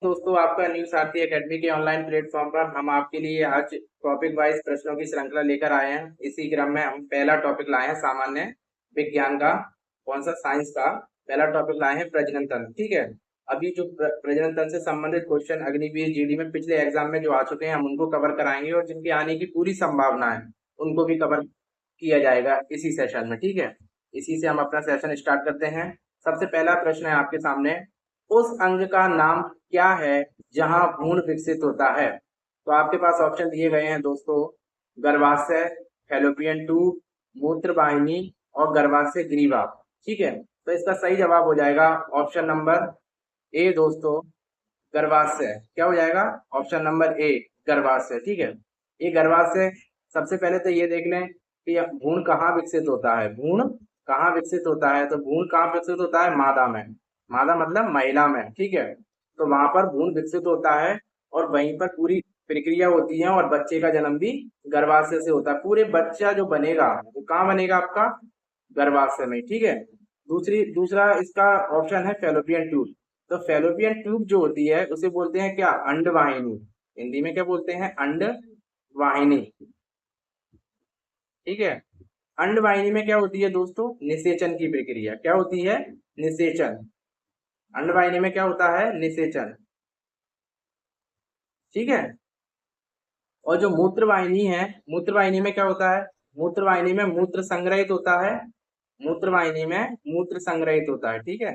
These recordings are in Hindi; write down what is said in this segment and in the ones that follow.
दोस्तों, आपका न्यू सारथी एकेडमी के ऑनलाइन प्लेटफॉर्म पर हम आपके लिए आज टॉपिक वाइज प्रश्नों की श्रृंखला लेकर आए हैं। इसी क्रम में हम पहला टॉपिक लाए हैं सामान्य विज्ञान का। कौन सा? साइंस का। पहला टॉपिक लाए हैं प्रजनन तंत्र। ठीक है। अभी जो प्रजनन तंत्र से संबंधित क्वेश्चन अग्निवीर जीडी में पिछले एग्जाम में जो आ चुके हैं, हम उनको कवर कराएंगे और जिनके आने की पूरी संभावना है उनको भी कवर किया जाएगा इसी सेशन में। ठीक है। इसी से हम अपना सेशन स्टार्ट करते हैं। सबसे पहला प्रश्न है आपके सामने, उस अंग का नाम क्या है जहां भ्रूण विकसित होता है? तो आपके पास ऑप्शन दिए गए हैं दोस्तों, गर्भाशय, फैलोपियन ट्यूब, मूत्र वाहिनी और गर्भाशय ग्रीवा। ठीक है। तो इसका सही जवाब हो जाएगा ऑप्शन नंबर ए दोस्तों, गर्भाशय। क्या हो जाएगा? ऑप्शन नंबर ए, गर्भाशय। ठीक है। ये गर्भाशय, सबसे पहले तो ये देख लें कि भ्रूण कहाँ विकसित होता है। भ्रूण कहाँ विकसित होता है? तो भ्रूण कहाँ विकसित होता है? मादा में। मादा मतलब महिला में। ठीक है। तो वहां पर भ्रूण विकसित होता है और वहीं पर पूरी प्रक्रिया होती है और बच्चे का जन्म भी गर्भाशय से होता है। पूरे बच्चा जो बनेगा वो कहाँ बनेगा? आपका गर्भाशय में। ठीक है। दूसरा इसका ऑप्शन है फैलोपियन ट्यूब। तो फैलोपियन ट्यूब जो होती है उसे बोलते हैं क्या? अंडवाहिनी। हिंदी में क्या बोलते हैं? अंडवाहिनी। ठीक है। अंडवाहिनी में क्या होती है दोस्तों? निषेचन की प्रक्रिया। क्या होती है? निषेचन। अंडवाहिनी में क्या होता है? निषेचन। ठीक है। और जो मूत्रवाहिनी है, मूत्रवाहिनी में क्या होता है? मूत्रवाहिनी में मूत्र संग्रहित होता है। मूत्रवाहिनी में मूत्र संग्रहित होता है। ठीक है।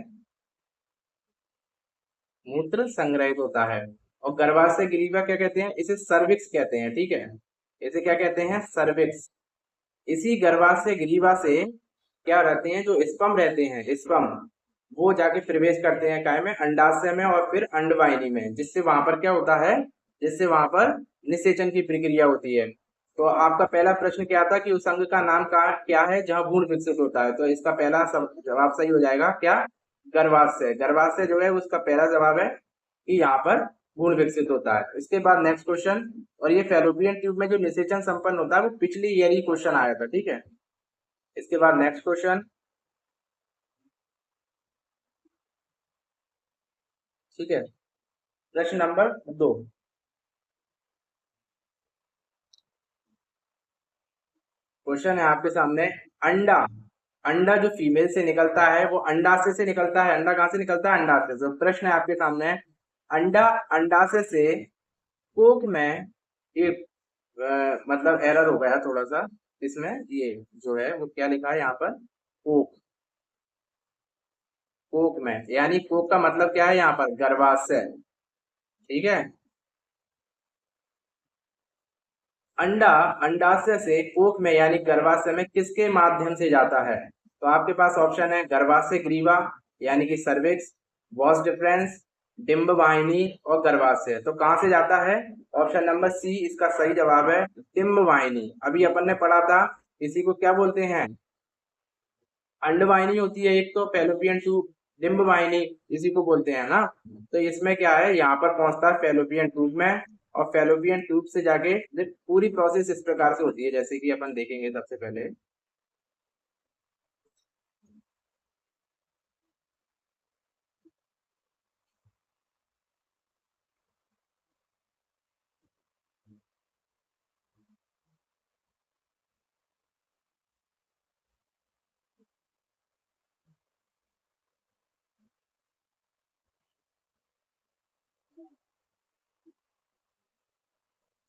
मूत्र संग्रहित होता है। और गर्भाशय ग्रीवा क्या कहते हैं? इसे सर्विक्स कहते हैं। ठीक है। इसे क्या कहते हैं? सर्विक्स। इसी गर्भाशय ग्रीवा से क्या रहते हैं? जो स्पर्म रहते हैं, स्पर्म, वो जाके प्रवेश करते हैं काय में? अंडाशय में और फिर अंडवाहिनी में, जिससे वहां पर क्या होता है? जिससे वहां पर निषेचन की प्रक्रिया होती है। तो आपका पहला प्रश्न क्या था कि उस अंग का नाम क्या है जहां भ्रूण विकसित होता है? तो इसका पहला जवाब सही हो जाएगा क्या? गर्भाशय। गर्भाशय जो है उसका पहला जवाब है कि यहाँ पर भ्रूण विकसित होता है। इसके बाद नेक्स्ट क्वेश्चन, और ये फैलोपियन ट्यूब में जो निषेचन संपन्न होता है वो पिछली ईयर ही क्वेश्चन आया था। ठीक है। इसके बाद नेक्स्ट क्वेश्चन। ठीक है। प्रश्न नंबर 2। क्वेश्चन है आपके सामने, अंडा, अंडा जो फीमेल से निकलता है वो अंडाशय से निकलता है। अंडा कहाँ से निकलता है? अंडाशय से। प्रश्न है आपके सामने, अंडा अंडाशय से कोख में, ये मतलब एरर हो गया थोड़ा सा इसमें, ये जो है वो क्या लिखा है यहाँ पर? कोख। कोख में, यानी कोख का मतलब क्या है यहाँ पर? गर्भाशय। ठीक है। अंडा अंडाशय से कोख में यानी गर्भाशय में किसके माध्यम से जाता है? तो आपके पास ऑप्शन है गर्भाशय ग्रीवा यानी कि सर्विक्स, वॉस डिफरेंस, डिंब वाहिनी और गर्भाशय। तो कहां से जाता है? ऑप्शन नंबर सी इसका सही जवाब है, डिंब वाहिनी। अभी अपन ने पढ़ा था, इसी को क्या बोलते हैं? अंडवाहिनी होती है एक, तो फैलोपियन ट्यूब, डिंब वाहिनी इसी को बोलते हैं ना। तो इसमें क्या है, यहाँ पर पहुंचता है फैलोपियन ट्यूब में, और फैलोपियन ट्यूब से जाके पूरी प्रोसेस इस प्रकार से होती है जैसे कि अपन देखेंगे सबसे पहले।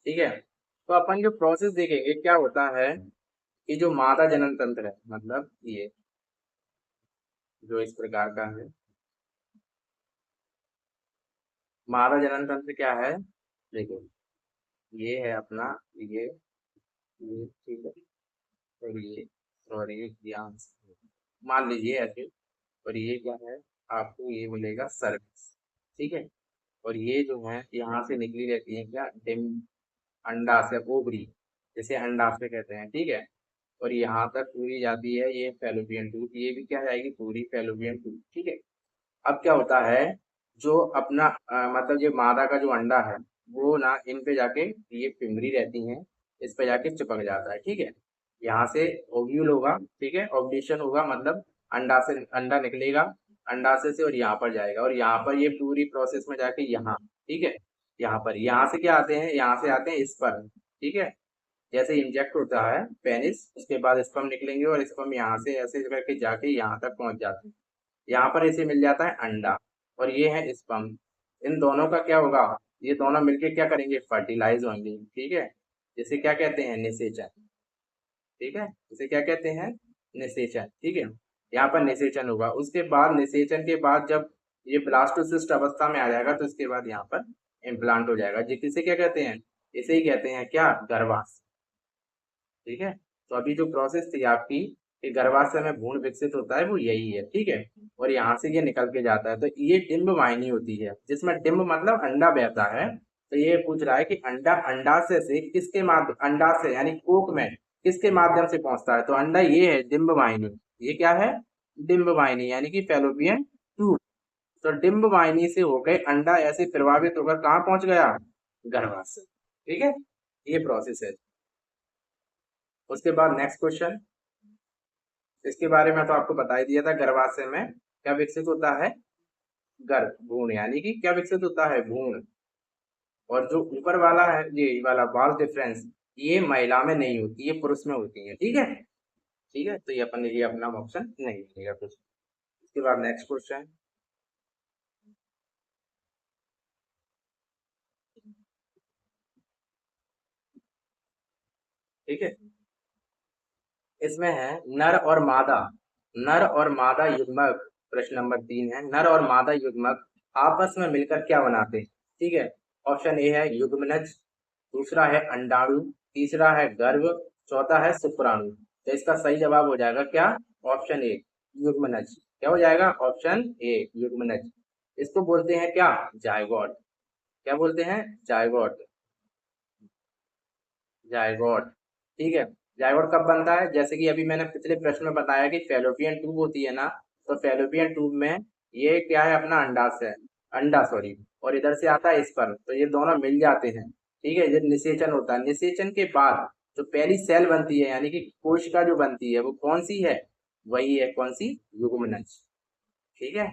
ठीक है। तो अपन जो प्रोसेस देखेंगे क्या होता है कि जो मादा जनन तंत्र है, मतलब ये जो इस प्रकार का है, मादा जनन तंत्र क्या है? देखो, ये है अपना, ये ठीक है। और ये ध्यान से मान लीजिए ऐसे, और ये क्या है? आपको ये मिलेगा सर्विस। ठीक है। और ये जो है यहाँ से निकली रहती है क्या? डिम, अंडाशय, ओवरी, जैसे अंडाशय कहते हैं। ठीक है। और यहाँ तक पूरी जाती है ये फैलोपियन ट्यूब, ये भी क्या जाएगी? पूरी फैलोपियन ट्यूब। ठीक है। अब क्या होता है, जो अपना मतलब ये मादा का जो अंडा है वो ना इन पे जाके, ये पिमरी रहती हैं, इस पे जाके चिपक जाता है। ठीक है। यहाँ से ओव्यूल होगा। ठीक है। ओव्यूलेशन होगा, मतलब अंडा से अंडा निकलेगा। अंडाशय से और यहाँ पर जाएगा और यहाँ पर ये पूरी प्रोसेस में जाके यहाँ, ठीक है, यहाँ पर, यहाँ से क्या आते हैं, यहाँ से आते हैं स्पर्म, ठीक है। जैसे इंजेक्ट होता है पेनिस, उसके बाद स्पर्म निकलेंगे और स्पर्म यहाँ से ऐसे करके जाके यहाँ तक पहुंच जाते हैं। यहाँ पर इसे मिल जाता है अंडा और ये है स्पर्म। इन दोनों का क्या होगा, ये दोनों मिलके क्या करेंगे, फर्टिलाइज होंगे, ठीक है। जिसे क्या कहते हैं, निषेचन, ठीक है, इसे क्या कहते हैं, निषेचन, ठीक है। यहाँ पर निषेचन होगा, उसके बाद निषेचन के बाद जब ये ब्लास्टोसिस्ट अवस्था में आ जाएगा तो इसके बाद यहाँ पर इम्प्लांट हो जाएगा, जिसे क्या कहते हैं, इसे ही कहते हैं क्या, गर्भाशय, ठीक है। तो अभी जो प्रोसेस थी आपकी कि गर्भाशय में भ्रूण विकसित होता है वो यही है, ठीक है। और यहाँ से ये निकल के जाता है, तो ये डिंब वाहिनी होती है, जिसमें डिंब मतलब अंडा बहता है। तो ये पूछ रहा है कि अंडा अंडाशय से किसके माध्यम, अंडाशय यानी कोक में किसके माध्यम से पहुंचता है, तो अंडा ये है डिंब वाहिनी, ये क्या है, डिंब वाहिनी यानी कि फैलोपियन ट्यूब। तो डिंब वाहिनी से होकर अंडा ऐसे प्रभावित होकर कहाँ पहुंच गया, गर्भाशय, ठीक है। ये प्रोसेस है। उसके बाद नेक्स्ट क्वेश्चन, इसके बारे में तो आपको बता ही दिया था, गर्भाशय में क्या विकसित होता है, गर्भ भ्रूण, यानी कि क्या विकसित होता है, भ्रूण। और जो ऊपर वाला है ये वाला वाल डिफरेंस, ये महिला में नहीं होती, ये पुरुष में होती है, ठीक है, ठीक है। तो ये अपन ये अपना ऑप्शन नहीं मिलेगा कुछ। इसके बाद नेक्स्ट क्वेश्चन, ठीक है। इसमें है नर और मादा, नर और मादा युग्मक, प्रश्न नंबर 3 है, नर और मादा युग्मक आपस में मिलकर क्या बनाते हैं, ठीक है। ऑप्शन ए है युग्मनज, दूसरा है अंडाणु, तीसरा है गर्भ, चौथा है शुक्राणु। तो इसका सही जवाब हो जाएगा क्या, ऑप्शन ए युग्मनज। क्या हो जाएगा, ऑप्शन ए युग्मनज। इसको बोलते हैं क्या, जायगोट। क्या बोलते हैं, जायगोट, जायगोट, ठीक है। जायगोट कब बनता है, जैसे कि अभी मैंने पिछले प्रश्न में बताया कि फेलोपियन ट्यूब होती है ना, तो फेलोपियन ट्यूब में ये क्या है, अपना अंडाशय, अंडा सॉरी, और इधर से आता है स्पर्म, तो ये दोनों मिल जाते हैं, ठीक है। जब निषेचन होता है, निषेचन के बाद जो पहली सेल बनती है यानी कि कोशिका जो बनती है वो कौन सी है, वही है कौन सी, युग्मनज, ठीक है,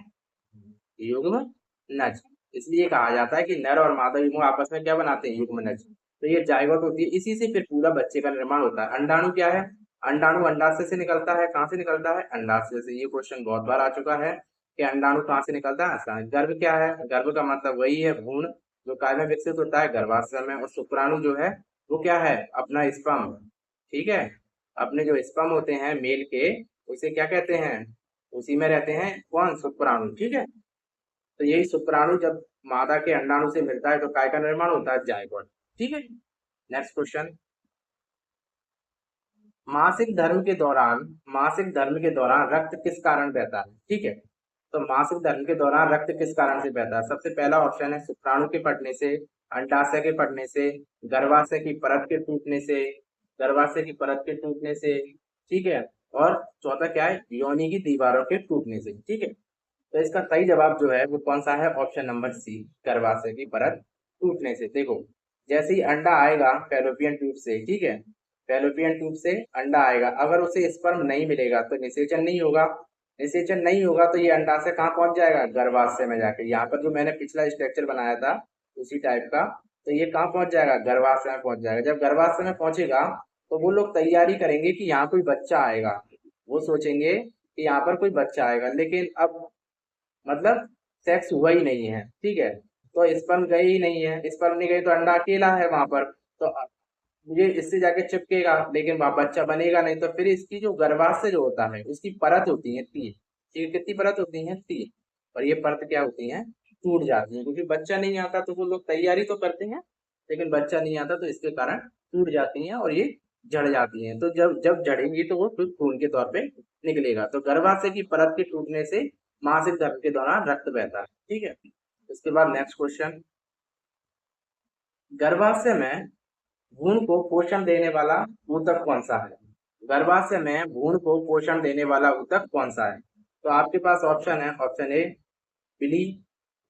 युग्मनज। इसलिए कहा जाता है कि नर और मादा युग्म आपस में क्या बनाते हैं, युग्मनज। तो ये जायगोट होती है, इसी से फिर पूरा बच्चे का निर्माण होता है। अंडाणु क्या है, अंडाणु अंडाशय से निकलता है, कहाँ से निकलता है, अंडाशय से। ये क्वेश्चन बहुत बार आ चुका है कि अंडाणु कहाँ से निकलता है, गर्भ क्या है, गर्भ का मतलब वही है भ्रूण, जो काय में विकसित होता है, गर्भाशय में। और शुक्राणु जो है वो क्या है, अपना स्पर्म, ठीक है। अपने जो स्पर्म होते हैं मेल के, उसे क्या कहते हैं, उसी में रहते हैं कौन, शुक्राणु, ठीक है। तो यही शुक्राणु जब मादा के अंडाणु से मिलता है तो काय का निर्माण होता है, जायगोट, ठीक है। नेक्स्ट क्वेश्चन, मासिक धर्म के दौरान, मासिक धर्म के दौरान रक्त किस कारण बहता है, ठीक है। तो मासिक धर्म के दौरान रक्त किस कारण से बहता है, सबसे पहला ऑप्शन है शुक्राणु के फटने से, अंडाशय के फटने से, गर्भाशय की परत के टूटने से, गर्भाशय की परत के टूटने से, ठीक है। और चौथा क्या है, योनि की दीवारों के टूटने से, ठीक है। तो इसका सही जवाब जो है वो कौन सा है, ऑप्शन नंबर सी, गर्भाशय की परत टूटने से। देखो, जैसे ही अंडा आएगा फैलोपियन ट्यूब से, ठीक है, फैलोपियन ट्यूब से अंडा आएगा, अगर उसे स्पर्म नहीं मिलेगा तो निषेचन नहीं होगा, निषेचन नहीं होगा तो ये अंडाशय कहाँ पहुंच जाएगा, गर्भाशय में जाके। यहाँ पर जो मैंने पिछला स्ट्रक्चर बनाया था उसी टाइप का, तो ये कहाँ पहुंच जाएगा, गर्भाशय में पहुंच जाएगा। जब गर्भाशय में पहुंचेगा तो वो लोग तैयारी करेंगे कि यहाँ कोई बच्चा आएगा, वो सोचेंगे कि यहाँ पर कोई बच्चा आएगा, लेकिन अब मतलब सेक्स हुआ ही नहीं है, ठीक है। तो स्पर्म गई ही नहीं है, स्पर्म नहीं गई तो अंडा अकेला है वहां पर, तो ये इससे जाके चिपकेगा लेकिन वहां बच्चा बनेगा नहीं। तो फिर इसकी जो गर्भाशय जो होता है उसकी परत होती है 3, ठीक है, कितनी परत होती है, 3। और ये परत क्या होती है, टूट जाती है, क्योंकि बच्चा नहीं आता तो वो लोग तैयारी तो करते हैं लेकिन बच्चा नहीं आता, तो इसके कारण टूट जाती हैं और ये जड़ जाती हैं। तो जब जब जड़ेंगी तो वो फिर खून के तौर पे निकलेगा। तो गर्भाशय की परत के टूटने से मासिक धर्म के दौरान रक्त बहता है, ठीक है। इसके बाद नेक्स्ट क्वेश्चन, गर्भाशय में भ्रूण को पोषण देने वाला ऊतक कौन सा है, गर्भाशय में भ्रूण को पोषण देने वाला ऊतक कौन सा है। तो आपके पास ऑप्शन है, option A pili,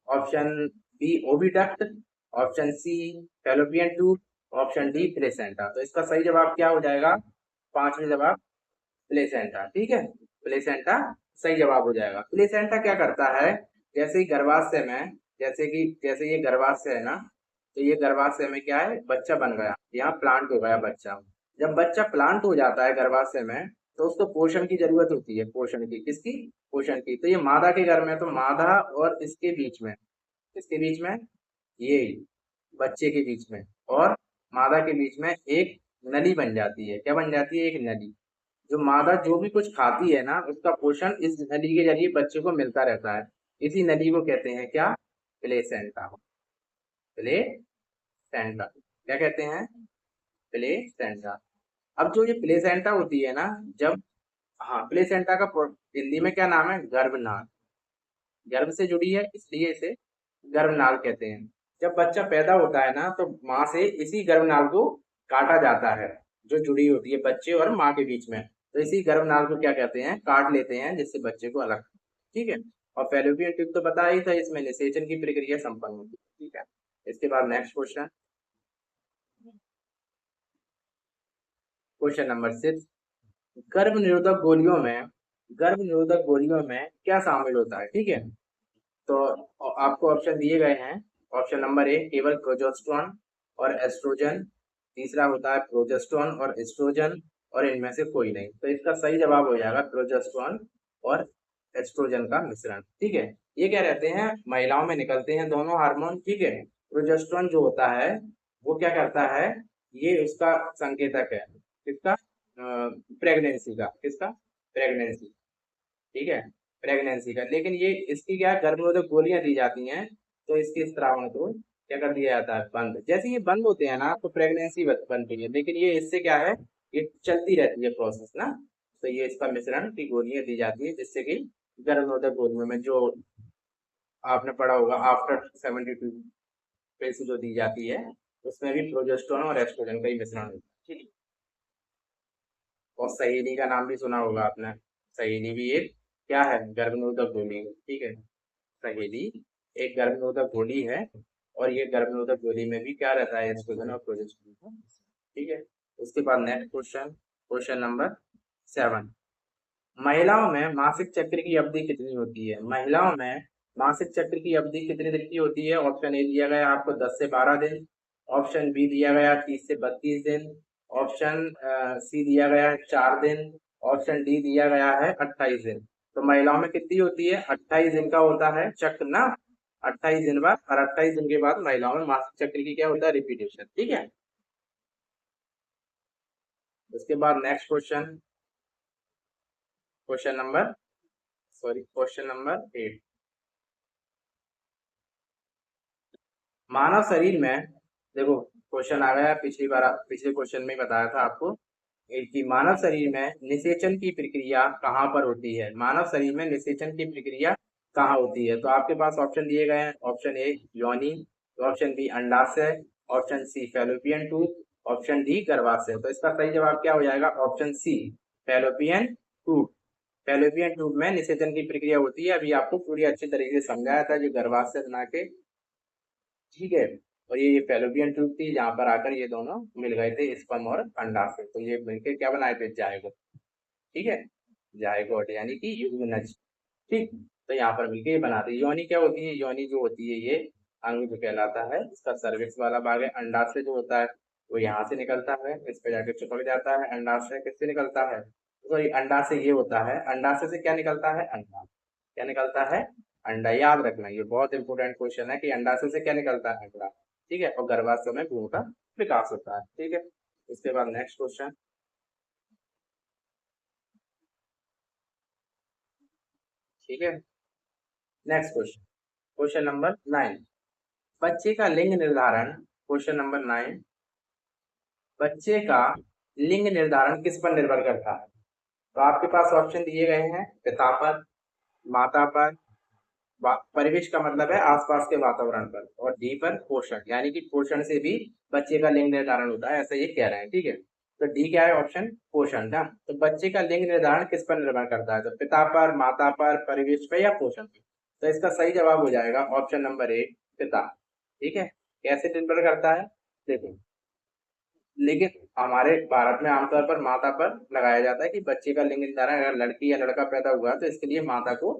option B oviduct, option C fallopian tube, option D placenta. तो इसका सही जवाब क्या हो जाएगा, पांचवी जवाब प्लेसेंटा, ठीक है, प्लेसेंटा सही जवाब हो जाएगा। प्लेसेंटा क्या करता है, जैसे ही गर्भाशय में, जैसे ये गर्भाशय है ना, तो ये गर्भाशय में क्या है, बच्चा बन गया, यहाँ प्लांट हो गया बच्चा। जब बच्चा प्लांट हो जाता है गर्भाशय में, तो उसको पोषण की जरूरत होती है, पोषण की, किसकी, पोषण की। तो ये मादा के घर में, तो मादा और इसके बीच में, इसके बीच में, ये बच्चे के बीच में और मादा के बीच में एक नली बन जाती है। क्या बन जाती है, एक नली। जो मादा जो भी कुछ खाती है ना, उसका पोषण इस नली के जरिए बच्चे को मिलता रहता है। इसी नली को कहते हैं क्या, प्लेसेंटा। प्लेसेंटा क्या कहते हैं, प्लेसेंटा। अब जो ये प्लेसेंटा होती है ना, जब, हाँ, प्लेसेंटा का हिंदी में क्या नाम है, गर्भनाल। गर्भ से जुड़ी है इसलिए इसे गर्भनाल कहते हैं। जब बच्चा पैदा होता है ना, तो माँ से इसी गर्भनाल को काटा जाता है, जो जुड़ी होती है बच्चे और माँ के बीच में। तो इसी गर्भनाल को क्या कहते हैं, काट लेते हैं, जिससे बच्चे को अलग, ठीक है। और फैलोपियन ट्यूब तो बताया ही था, इसमें निषेचन की प्रक्रिया संपन्न होती है, ठीक है। इसके बाद नेक्स्ट क्वेश्चन, क्वेश्चन नंबर 6। गर्भ निरोधक गोलियों में, गर्भ निरोधक गोलियों में क्या शामिल होता है, ठीक है। तो आपको ऑप्शन दिए गए हैं। ऑप्शन नंबर ए, केवल प्रोजेस्टेरॉन और एस्ट्रोजन। तीसरा होता है प्रोजेस्टेरॉन और एस्ट्रोजन, और इनमें से कोई नहीं। तो इसका सही जवाब हो जाएगा प्रोजेस्टेरॉन और एस्ट्रोजन का मिश्रण, ठीक है। ये क्या रहते हैं, महिलाओं में निकलते हैं दोनों हार्मोन, ठीक है। प्रोजेस्टेरॉन जो होता है वो क्या करता है, ये उसका संकेतक है, किसका, प्रेगनेंसी का, किसका, प्रेगनेंसी, ठीक है, प्रेगनेंसी का। लेकिन ये इसकी क्या, गर्भनिरोधक गोलियां दी जाती हैं, तो इसके स्त्रावण को क्या कर दिया जाता है, बंद। जैसे ये बंद होते हैं ना, तो प्रेगनेंसी बनती है। लेकिन ये इससे क्या है, ये चलती रहती है प्रोसेस ना। तो ये इसका मिश्रण की गोलियां दी जाती है, जिससे कि गर्भनिरोधक गोलियों में जो आपने पढ़ा होगा आफ्टर 72 पे से जो दी जाती है, उसमें भी प्रोजेस्टेरॉन और एस्ट्रोजन का ही मिश्रण होता है, ठीक है। और सहेली का नाम भी सुना होगा आपने। सहेली भी एक क्या है, गर्भनिरोधक गोली है, ठीक है। सहेली एक गर्भनिरोधक गोली है, और ये गर्भनिरोधक गोली में भी क्या रहता है, एस्ट्रोजन और प्रोजेस्टेरॉन, ठीक है। उसके बाद नेक्स्ट क्वेश्चन, क्वेश्चन नंबर 7। महिलाओं में मासिक चक्र की अवधि कितनी होती है, महिलाओं में मासिक चक्र की अवधि कितने दिन की होती है। ऑप्शन ए दिया गया आपको 10 से 12 दिन। ऑप्शन बी दिया गया 30 से 32 दिन। ऑप्शन सी दिया गया है 4 दिन। ऑप्शन डी दिया गया है 28 दिन। तो महिलाओं में कितनी होती है, 28 दिन का होता है चक्र ना, 28 दिन बाद, और 28 दिन के बाद महिलाओं में मासिक चक्र की क्या होता है, रिपीटेशन, ठीक है। उसके बाद नेक्स्ट क्वेश्चन, क्वेश्चन नंबर 8। मानव शरीर में, देखो क्वेश्चन आ गया, पिछले क्वेश्चन में ही बताया था आपको कि मानव शरीर में निषेचन की प्रक्रिया कहाँ पर होती है, मानव शरीर में निषेचन की प्रक्रिया कहाँ होती है। तो आपके पास ऑप्शन दिए गए हैं। ऑप्शन ए योनि, ऑप्शन बी अंडाशय, option C fallopian tube, option D गर्भाशय। तो इसका सही जवाब क्या हो जाएगा, option C, fallopian tube. Fallopian tube में निषेचन की प्रक्रिया होती है। अभी आपको पूरी अच्छी तरीके से समझाया था, जो गर्भाशय बना के, ठीक है। और ये फैलोपियन ट्यूब थी, जहां पर आकर ये दोनों मिल गए थे, स्पर्म और अंडाशय। तो ये मिलकर क्या बनाए थे, जायगोट, ठीक है, जायगोट यानी कि युग्मनज, ठीक। तो यहाँ पर मिलकर ये बनाते हैं। योनि क्या होती है, योनि जो होती है ये अंग जो कहलाता है, इसका सर्विक्स वाला भाग है। अंडाशय जो होता है वो यहाँ से निकलता है, इस पे जाके चिपक जाता है। अंडाशय किससे निकलता है, सॉरी, अंडाशय ये होता है, अंडाशय से क्या निकलता है, अंडा। क्या निकलता है, अंडा। याद रखना, ये बहुत इंपॉर्टेंट क्वेश्चन है कि अंडाशय से क्या निकलता है, अंडा, ठीक है। और गर्भाशय में भ्रूण का विकास होता है, ठीक है। इसके बाद नेक्स्ट क्वेश्चन, ठीक है। Next question, question number 9। बच्चे का लिंग निर्धारण, क्वेश्चन नंबर 9। बच्चे का लिंग निर्धारण किस पर निर्भर करता है। तो आपके पास ऑप्शन दिए गए हैं, पिता पर, माता पर, परिवेश का मतलब है आसपास के वातावरण पर, और डी पर पोषण, यानी कि पोषण से भी बच्चे का लिंग निर्धारण होता है, ऐसा ये कह रहे हैं, ठीक है। तो डी क्या है, ऑप्शन पोषण ना। तो बच्चे का लिंग निर्धारण किस पर निर्भर करता है, तो पिता पर, माता पर, परिवेश पर, या पोषण पर। तो इसका सही जवाब हो जाएगा ऑप्शन नंबर ए, पिता, ठीक है। कैसे निर्भर करता है, देखो, लेकिन हमारे भारत में आमतौर पर माता पर लगाया जाता है कि बच्चे का लिंग निर्धारण अगर लड़की या लड़का पैदा हुआ तो इसके लिए माता को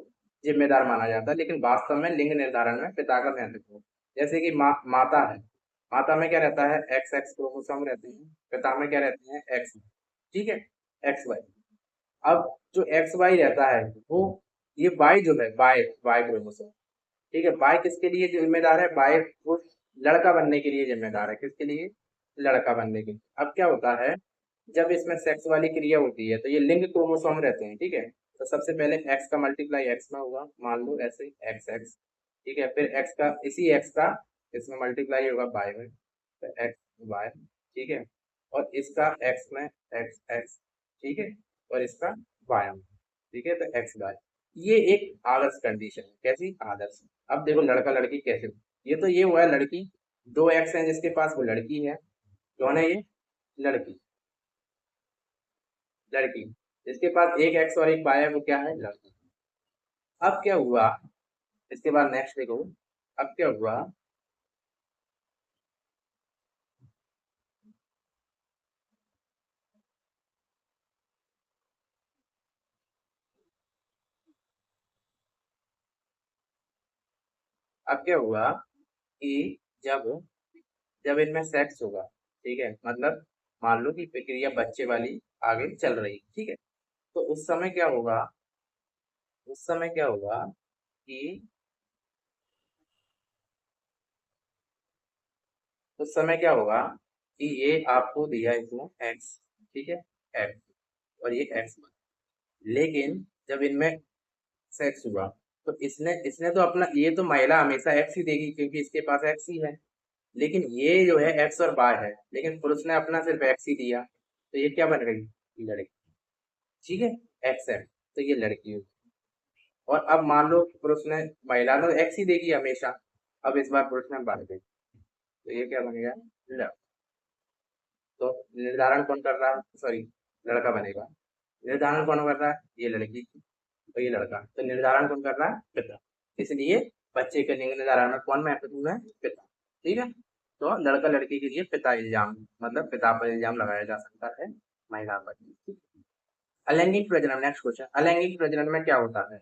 जिम्मेदार माना जाता है, लेकिन वास्तव में लिंग निर्धारण में पिता का महत्व है। जैसे कि माता है, माता में क्या रहता है, एक्स एक्स क्रोमोसोम रहते हैं, पिता में क्या रहते हैं, एक्स, ठीक है, एक्स वाई। अब जो एक्स वाई रहता है वो, ये वाई जो है, वाई वाई क्रोमोसोम, ठीक है, वाई किसके लिए जिम्मेदार है, वाई वो लड़का बनने के लिए जिम्मेदार है, किसके लिए, लड़का बनने के लिए। अब क्या होता है, जब इसमें सेक्स वाली क्रिया होती है तो ये लिंग क्रोमोसोम रहते हैं, ठीक है। तो सबसे पहले एक्स का मल्टीप्लाई एक्स में होगा, मान लो ऐसे एक्स एक्स, ठीक है, फिर एक्स का, इसी एक्स का इसमें मल्टीप्लाई होगा वाई में, तो एक्स वाई, ठीक है, और इसका एक्स में एक्स एक्स, ठीक है, और इसका वाई में, ठीक है, तो एक्स वाई। ये एक आदर्श कंडीशन है, कैसी आदर्श। अब देखो लड़का लड़की कैसे, ये तो ये हुआ है लड़की, दो एक्स हैं जिसके पास, वो लड़की है, कौन है ये, लड़की, लड़की, इसके पास एक एक्स और एक वाई है, वो क्या है, लड़का। अब क्या हुआ, इसके बाद नेक्स्ट देखो, अब क्या हुआ, अब क्या हुआ कि जब जब इनमें सेक्स होगा, ठीक है, मतलब मान लो कि प्रक्रिया बच्चे वाली आगे चल रही, ठीक है, तो उस समय क्या होगा, उस समय क्या होगा कि उस समय क्या होगा कि ये आपको दिया इसमें एक्स, ठीक है, एक्स, और ये एक्स, लेकिन जब इनमें सेक्स हुआ तो इसने इसने तो अपना, ये तो महिला हमेशा एक्स ही देगी क्योंकि इसके पास एक्स ही है, लेकिन ये जो है एक्स और वाई है, लेकिन पुरुष ने अपना सिर्फ एक्स ही दिया, तो ये क्या बन गई, लड़की, ठीक है, एक्स है, तो ये लड़की हुई। और अब मान लो पुरुष ने, महिला ने एक्स ही देगी हमेशा, अब इस बार पुरुष ने बढ़ गई, तो ये क्या बन गया, तो निर्धारण कौन कर रहा है, सॉरी, लड़का बनेगा, निर्धारण कौन कर रहा है, ये लड़की, तो ये लड़का, तो निर्धारण कौन कर रहा है, पिता। इसलिए बच्चे के लिंग निर्धारण में कौन महत्वपूर्ण है, पिता, ठीक है। तो लड़का लड़की के लिए पिता इल्जाम, मतलब पिता पर इल्जाम लगाया जा सकता है महिला पर, ठीक है? अलैंगिक प्रजनन, नेक्स्ट क्वेश्चन, अलैंगिक प्रजनन में क्या होता है।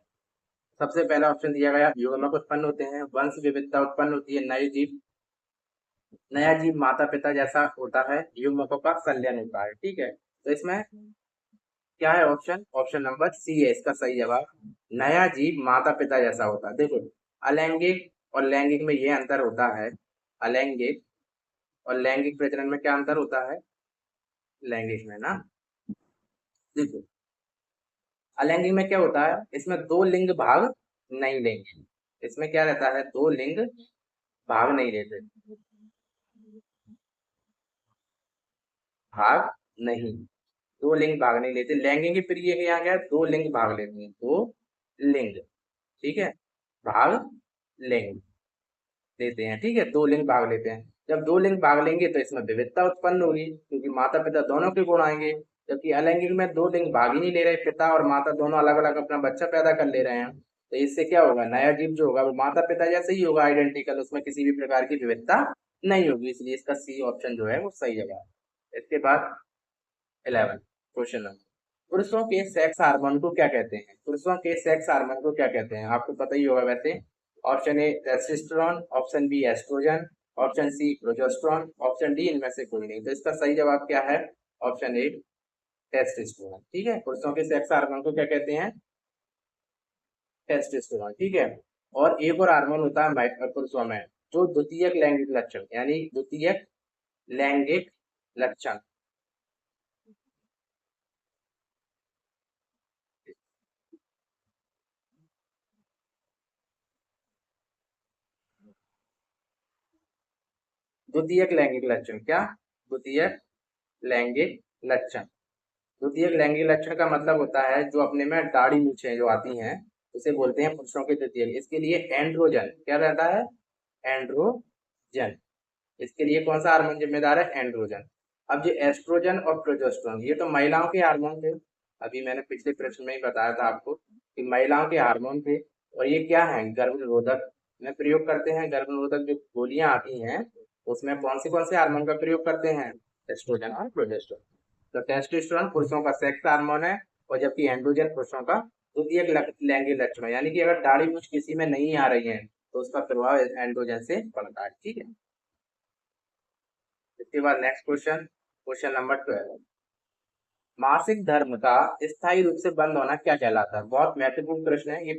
सबसे पहला ऑप्शन दिया गया, युग्मक उत्पन्न होते हैं, वंश विविधता उत्पन्न होती है, नया जीव माता पिता जैसा होता है, युग्मकों का संलयन होता है, ठीक है। तो इसमें क्या है ऑप्शन, ऑप्शन नंबर सी है इसका सही जवाब, नया जीव माता पिता जैसा होता है। देखो अलैंगिक और लैंगिक में ये अंतर होता है, अलैंगिक और लैंगिक प्रजनन में क्या अंतर होता है, लैंगिक में ना, देखो अलैंगिक में क्या होता है, इसमें दो लिंग भाग नहीं लेंगे, इसमें क्या रहता है, दो लिंग भाग नहीं लेते, भाग नहीं, दो लिंग भाग नहीं लेते, लैंगिक फिर ये यहाँ गया, दो लिंग भाग लेते हैं, दो लिंग, ठीक है, भाग लिंग लेते हैं, ठीक है, दो लिंग भाग लेते हैं। जब दो लिंग भाग लेंगे तो इसमें विविधता उत्पन्न होगी क्योंकि माता पिता दोनों के गुण आएंगे, जबकि अलैंगिक में दो लिंग भाग ही नहीं ले रहे, पिता और माता दोनों अलग अलग अपना बच्चा पैदा कर ले रहे हैं, तो इससे क्या होगा, नया जीव जो होगा वो माता पिता जैसे ही होगा, आइडेंटिकल, उसमें किसी भी प्रकार की विविधता नहीं होगी, इसलिए इसका सी ऑप्शन जो है वो सही जगह है। इसके बाद 11 क्वेश्चन नंबर, पुरुषों के सेक्स हार्मोन को क्या कहते हैं, पुरुषों के सेक्स हार्मोन को क्या कहते हैं, आपको पता ही होगा वैसे, option A testosterone, option B estrogen, option C progesterone, option D इनमें से कोई नहीं, तो इसका सही जवाब क्या है, ऑप्शन ए टेस्टोस्टेरोन, ठीक है, पुरुषों के सेक्स हार्मोन को क्या कहते हैं, टेस्टोस्टेरोन, ठीक है। और एक और हार्मोन होता है पुरुषों में, जो द्वितीयक लैंगिक लक्षण, यानी द्वितीयक लैंगिक लक्षण, द्वितीयक लैंगिक लक्षण क्या, द्वितीयक लैंगिक लक्षण, द्वितीयक लैंगिक लक्षण का मतलब होता है जो अपने में दाढ़ी मूछें जो आती हैं, उसे बोलते हैं पुरुषों के द्वितीयक, इसके लिए एंड्रोजन क्या रहता है, एंड्रोजन, इसके लिए कौन सा हार्मोन जिम्मेदार है, एंड्रोजन। अब जो एस्ट्रोजन और प्रोजेस्टेरोन ये तो महिलाओं के हार्मोन थे, अभी मैंने पिछले प्रश्न में ही बताया था आपको कि महिलाओं के हार्मोन थे, और ये क्या है, गर्भ निरोधक में प्रयोग करते हैं, गर्भ निरोधक जो गोलियां आती हैं उसमें कौन से हार्मोन का प्रयोग करते हैं, एस्ट्रोजन और प्रोजेस्टेरोन। तो टेस्टोस्टेरोन पुरुषों का सेक्स हार्मोन है, और जबकि एंड्रोजन पुरुषों का द्वितीयक लैंगिक लक्षण है। यानी कि अगर दाढ़ी मूछ किसी में नहीं आ रही है तो उसका प्रभाव एंड्रोजन से पड़ता है। ठीक है, इसके बाद नेक्स्ट क्वेश्चन, क्वेश्चन नंबर 12, मासिक धर्म का स्थायी रूप से बंद होना क्या कहलाता है? बहुत महत्वपूर्ण प्रश्न है ये,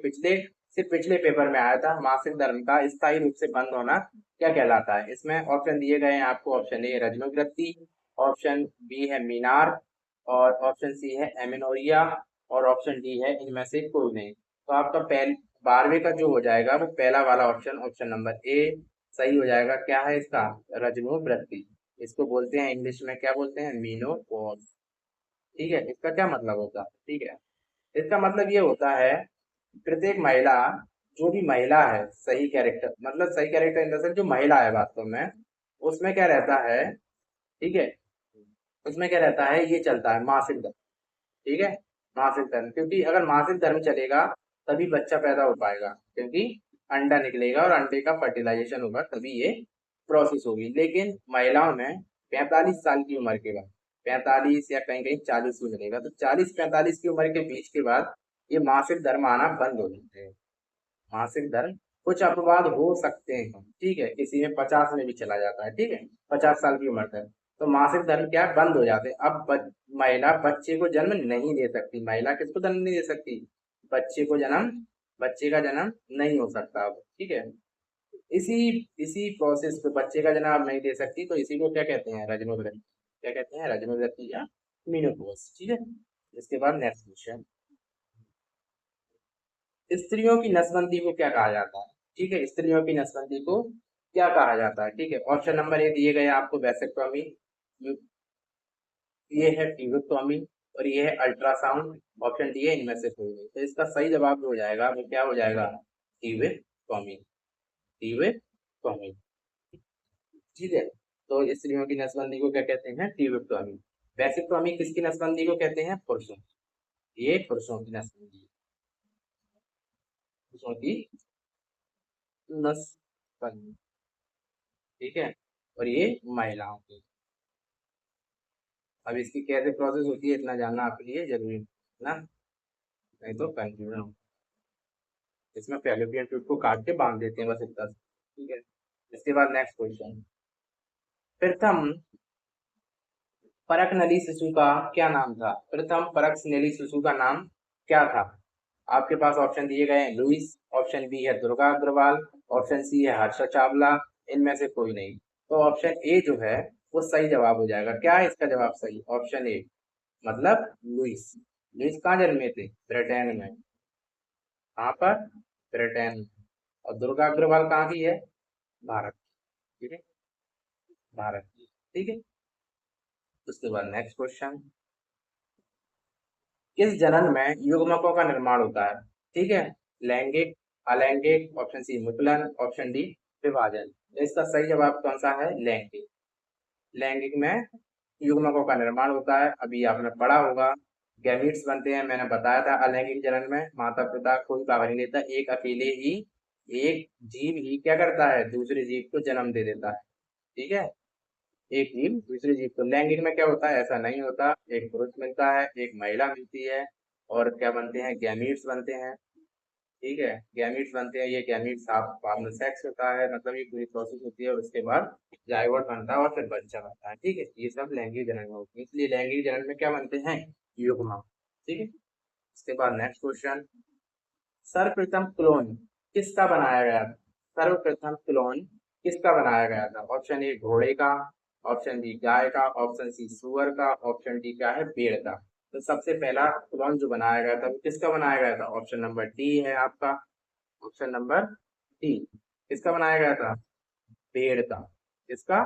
पिछले पेपर में आया था। मासिक धर्म का स्थायी रूप से बंद होना क्या कहलाता है? इसमें ऑप्शन दिए गए हैं आपको। ऑप्शन ए रजनोवृत्ति, ऑप्शन बी है मीनार, और ऑप्शन सी है एमेनोरिया, और ऑप्शन डी है इनमें से कोई नहीं। तो आपका 12वें का जो हो जाएगा वो पहला वाला ऑप्शन, ऑप्शन नंबर ए सही हो जाएगा। क्या है इसका? रजनोवृत्ति। इसको बोलते हैं इंग्लिश में, क्या बोलते हैं? मीनोपॉज। ठीक है, इसका क्या मतलब होता है? ठीक है, इसका मतलब ये होता है, प्रत्येक महिला, जो भी महिला है, सही कैरेक्टर, मतलब सही कैरेक्टर इन द सेंस जो महिला है वास्तव में, उसमें क्या रहता है? ठीक है, उसमें क्या रहता है, ये चलता है मासिक धर्म। ठीक है, मासिक धर्म, क्योंकि अगर मासिक धर्म चलेगा तभी बच्चा पैदा हो पाएगा, क्योंकि अंडा निकलेगा और अंडे का फर्टिलाइजेशन होगा, तभी ये प्रोसेस होगी। लेकिन महिलाओं में 45 साल की उम्र के बाद, 45 या कहीं कहीं 40 भी मिलेगा, तो 40-45 की उम्र के बीच के बाद ये मासिक धर्म आना बंद हो जाते हैं। मासिक धर्म, कुछ अपवाद हो सकते हैं, ठीक है, किसी में 50 में भी चला जाता है, ठीक है, 50 साल की उम्र तक। तो मासिक धर्म क्या है? बंद हो जाते हैं। अब महिला बच्चे को जन्म नहीं दे सकती। महिला किसको जन्म नहीं दे सकती? बच्चे को जन्म, बच्चे का जन्म नहीं हो सकता अब। ठीक है, इसी इसी प्रोसेस पे बच्चे का जन्म अब नहीं दे सकती, तो इसी को क्या कहते हैं? रजनोवृत्ति। क्या कहते हैं? रजनोवृत्ति या मीनोपॉज। ठीक है, इसके बाद नेक्स्ट क्वेश्चन, स्त्रियों की नसबंदी को क्या कहा जाता है? ठीक है, स्त्रियों की नसबंदी को क्या कहा जाता है? ठीक है, ऑप्शन नंबर ए दिए गए आपको, वैसेक्टोमी, ये है ट्यूबेक्टोमी, और ये है अल्ट्रासाउंड। ऑप्शन डी है इनमें से कोई नहीं। तो इसका सही जवाब जो हो जाएगा वो क्या हो जाएगा? Tubectomy, tubectomy. ठीक है, तो स्त्रियों की नसबंदी को क्या कहते हैं? ट्यूबेक्टोमी। वैसेक्टोमी किसकी नसबंदी को कहते हैं? पुरुषों, ये पुरुषों की नसबंदी, पुरुषों की नसबंदी। ठीक है, और ये महिलाओं की। अब इसकी कैसे प्रोसेस होती है इतना जानना आपके लिए जरूरी है ना, नहीं तो कंफ्यूजन हो। इसमें फैलोपियन ट्यूब को काट के बांध देते हैं, बस इतना। ठीक है, इसके बाद नेक्स्ट क्वेश्चन, प्रथम परख नली शिशु का क्या नाम था? प्रथम परख नली शिशु का नाम क्या था? आपके पास ऑप्शन दिए गए हैं, लुइस, ऑप्शन बी है दुर्गा अग्रवाल, ऑप्शन सी है हर्षा चावला, इनमें से कोई नहीं। तो ऑप्शन ए जो है वो सही जवाब हो जाएगा। क्या है इसका जवाब सही? ऑप्शन ए, मतलब लुइस। लुइस कहाँ जन्मे थे? ब्रिटेन में। कहाँ पर? ब्रिटेन में। और दुर्गा अग्रवाल कहाँ की है? भारत। ठीक है, भारत की। ठीक है, उसके बाद नेक्स्ट क्वेश्चन, किस जनन में युग्मकों का निर्माण होता है? ठीक है, लैंगिक, अलैंगिक, ऑप्शन सी मुकुलन, ऑप्शन डी विभाजन। तो इसका सही जवाब कौन सा है? लैंगिक। लैंगिक में युग्मकों का निर्माण होता है, अभी आपने पढ़ा होगा, गैमीट्स बनते हैं। मैंने बताया था अलैंगिक जनन में माता पिता कोई भाग नहीं लेता, एक अकेले ही, एक जीव ही क्या करता है? दूसरे जीव को जन्म दे देता है। ठीक है, एक जीव दूसरे जीव को। लैंगिक में क्या होता है? ऐसा नहीं होता, एक पुरुष मिलता है, एक महिला मिलती है, और क्या बनते हैं? गैमीट्स बनते हैं। ठीक है, गैमीट्स बनते हैं, ये गैमीट्स आप बाद में सेक्स होता है, मतलब ये पूरी प्रोसेस होती है, और उसके बाद जाइगोट बनता है और फिर बच्चा बनता है। ठीक है, ये सब लैंगिक जनन में होती है, इसलिए लैंगिक जनन में क्या बनते हैं? युग्म। ठीक है, इसके बाद नेक्स्ट क्वेश्चन, सर्वप्रथम क्लोन किसका बनाया गया था? सर्वप्रथम क्लोन किसका बनाया गया था? ऑप्शन ए घोड़े का, ऑप्शन बी गाय का, ऑप्शन सी सुअर का, ऑप्शन डी क्या है? भेड़ का। तो सबसे पहला क्लोन जो बनाया गया था वो किसका बनाया गया था? ऑप्शन नंबर डी है आपका, ऑप्शन नंबर डी। किसका बनाया गया था? भेड़ का। किसका?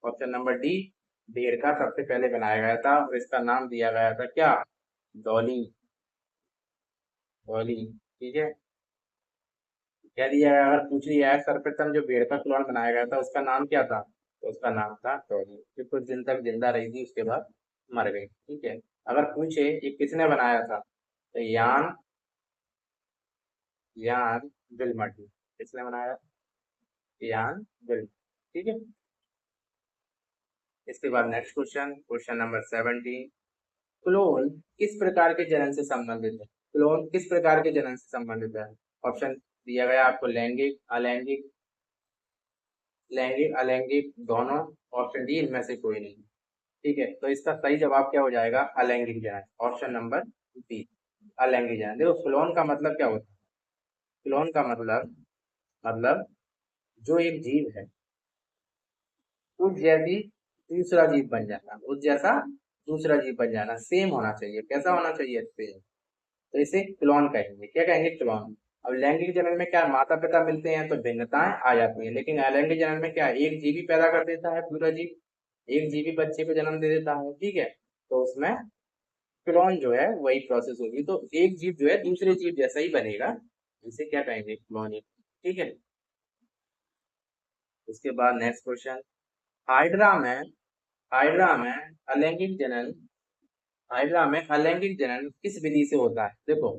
ऑप्शन नंबर डी, भेड़ का सबसे पहले बनाया गया था, और इसका नाम दिया गया था क्या? डॉली, डॉली। ठीक है, कह दिया है, अगर पूछ लिया है सर्वप्रथम जो भेड़ का क्लोन बनाया गया था उसका नाम क्या था, तो उसका नाम था टॉनी। फिर कुछ दिन तक जिंदा रही थी, उसके बाद मर गई। ठीक है, अगर पूछे ये किसने बनाया था, तो यान, यान विल्मट। किसने बनाया? यान विल्मट। ठीक है, इसके बाद next question, question number 17, clone किस प्रकार के जनन से संबंधित है? क्लोन किस प्रकार के जनन से संबंधित है? ऑप्शन दिया गया आपको लैंगिक, अलैंगिक, लैंगिक, अलैंगिक, दोनों। ऑप्शन डी इनमें से कोई नहीं। ठीक है, तो इसका सही जवाब क्या हो जाएगा? अलैंगिक जनन, ऑप्शन नंबर बी, अलैंगिक जनन। देखो क्लोन का मतलब क्या होता है? क्लोन का मतलब जो एक जीव है उस जैसी दूसरा जीव बन जाना, उस जैसा दूसरा जीव बन जाना, सेम होना चाहिए। कैसा होना चाहिए? सेम। तो इसे क्लोन कहेंगे। क्या कहेंगे? क्लोन। अब लैंगिक जनन में क्या माता पिता मिलते हैं तो भिन्नताएं आ जाती हैं, लेकिन अलैंगिक जनन में क्या एक जीव ही पैदा कर देता है, पूरा जीव एक जीव ही बच्चे को जन्म दे देता है। ठीक है, तो उसमें क्लोन जो है वही प्रोसेस होगी, तो एक जीव जो है दूसरे जीव जैसा ही बनेगा, इसे क्या कहेंगे? क्लोनिंग। ठीक है, उसके बाद नेक्स्ट क्वेश्चन, हाइड्रा में हाइड्रा में अलैंगिक जनन हाइड्रा में अलैंगिक जनन किस विधि से होता है? देखो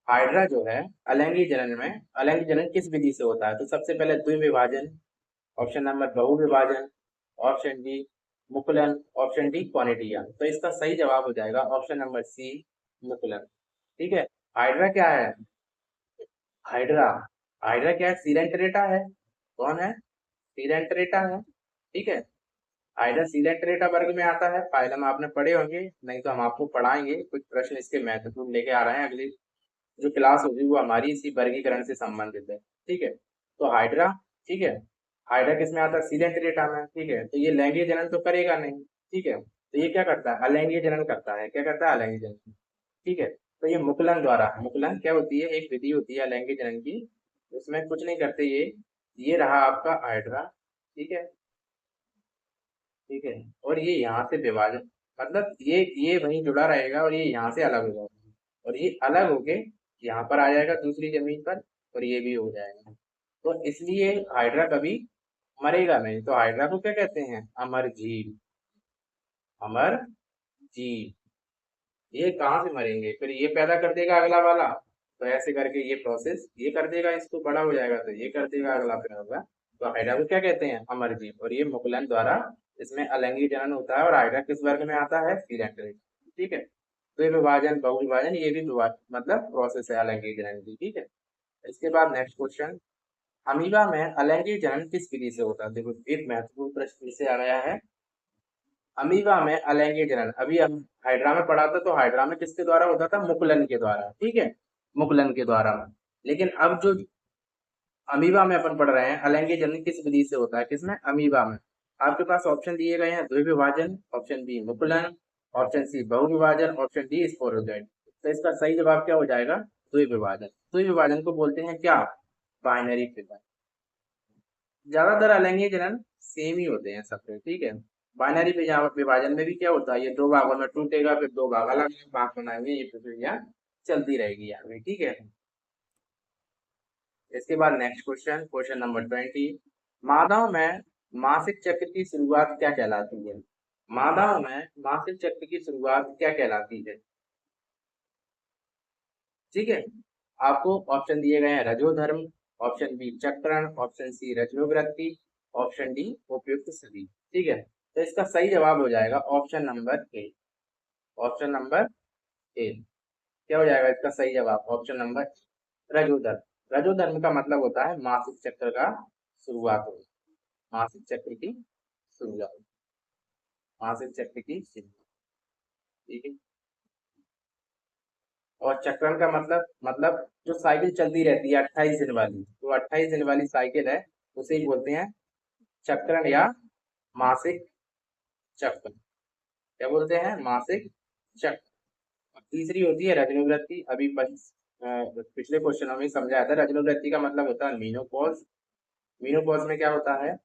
हाइड्रा जो है अलैंगिक जनन किस विधि से होता है? तो सबसे पहले द्विविभाजन, ऑप्शन नंबर बहुविभाजन, ऑप्शन बी मुकुलन, ऑप्शन डी क्वानिटिया। तो इसका सही जवाब हो जाएगा ऑप्शन नंबर सी, मुकुलन। ठीक है, हाइड्रा क्या है? हाइड्रा हाइड्रा क्या है? सीरेंटरेटा है। कौन है? सीरेंटरेटा है। ठीक है, हाइड्रा सीलेंटरेटा वर्ग में आता है। फाइलम आपने पढ़े होंगे, नहीं तो हम आपको पढ़ाएंगे। कुछ प्रश्न इसके महत्वपूर्ण लेके आ रहे हैं, अगली जो क्लास होगी वो हमारी इसी वर्गीकरण से संबंधित है। ठीक है, तो हाइड्रा, ठीक है, हाइड्रा किस में आता है? सीलेंटरेटा में। ठीक है, तो ये लैंगिक जनन तो करेगा नहीं। ठीक है, तो ये क्या करता है? अलैंगिक जनन करता है। क्या करता है? अलैंगिक जनन। ठीक है, तो ये मुकुलन क्या होती है? एक विधि होती है अलैंगिक जनन की, उसमें कुछ नहीं करते ये रहा आपका हाइड्रा। ठीक है, ठीक है, और ये यहाँ से विभाजन, मतलब ये वहीं जुड़ा रहेगा और ये यहाँ से अलग हो जाएगा, और ये अलग होके यहाँ पर आ जाएगा दूसरी जमीन पर, और ये भी हो जाएगा। तो इसलिए हाइड्रा कभी मरेगा नहीं। तो हाइड्रा को क्या कहते हैं? अमर जीव। अमर जीव। ये कहाँ से मरेंगे? फिर ये पैदा कर देगा अगला वाला, तो ऐसे करके ये प्रोसेस ये कर देगा, इसको बड़ा हो जाएगा तो ये कर देगा अगला, फिर होगा। तो हाइड्रा को क्या कहते हैं? अमर जीव। और ये मुकुलन द्वारा इसमें अलैंगिक जनन होता है, और हाइड्रा किस वर्ग में आता है? सीडेंटरी। ठीक है, तो ये विभाजन बहुविभाजन ये भी मतलब प्रोसेस है अलैंगिक जनन की। ठीक है, इसके बाद नेक्स्ट क्वेश्चन, अमीबा में अलैंगिक जनन किस विधि से होता है? देखो एक महत्वपूर्ण प्रश्न इसे आ गया है। अमीबा में अलैंगिक जनन अभी हम हाइड्रा में पढ़ा था, तो हाइड्रा में किसके द्वारा होता था? मुकुलन के द्वारा। ठीक है, मुकुलन के द्वारा। लेकिन अब जो अमीबा में अपन पढ़ रहे हैं, अलैंगिक जनन किस विधि से होता है? किसमें? अमीबा में। आपके पास ऑप्शन दिए गए हैं, द्विविभाजन, ऑप्शन बी मुकुलन, ऑप्शन सी बहुविभाजन, ऑप्शन डी स्पोरोजोइट। तो इसका सही जवाब क्या हो जाएगा? द्विविभाजन। द्विविभाजन को बोलते हैं क्या? Binary figure. ज्यादातर अलैंगिक जनन सेम ही होते हैं सबके। ठीक है, बाइनरी विभाजन में भी क्या होता है? ये दो भागों में टूटेगा, फिर दो भाग अलग भाग बनाएंगे, ये प्रक्रिया चलती रहेगी आगे। ठीक है, इसके बाद नेक्स्ट क्वेश्चन, क्वेश्चन नंबर 20, मादाओं में मासिक चक्र की शुरुआत क्या कहलाती है? मादाओं में मासिक चक्र की शुरुआत क्या कहलाती है? ठीक है, आपको ऑप्शन दिए गए हैं, रजोधर्म, ऑप्शन बी चक्रण, ऑप्शन सी रजोवृत्ति, ऑप्शन डी उपयुक्त सभी। ठीक है, तो इसका सही जवाब हो जाएगा ऑप्शन नंबर ए। ऑप्शन नंबर ए क्या हो जाएगा इसका सही जवाब? Option number रजोधर्म। रजोधर्म का मतलब होता है मासिक चक्र का शुरुआत हो, मासिक चक्र की शुरुआत, मासिक चक्र की शुरुआत। ठीक है, और चक्रण का मतलब जो साइकिल चलती रहती है 28 दिन वाली, जो 28 दिन वाली साइकिल है उसे ही बोलते हैं चक्रण या मासिक चक्र। क्या बोलते हैं? मासिक चक्र। और तीसरी होती है रजनोवृत्ति। अभी पिछले क्वेश्चनों में समझाया था, रजनोवृत्ति का मतलब होता है मीनोपॉज। मीनोपॉज में क्या होता है?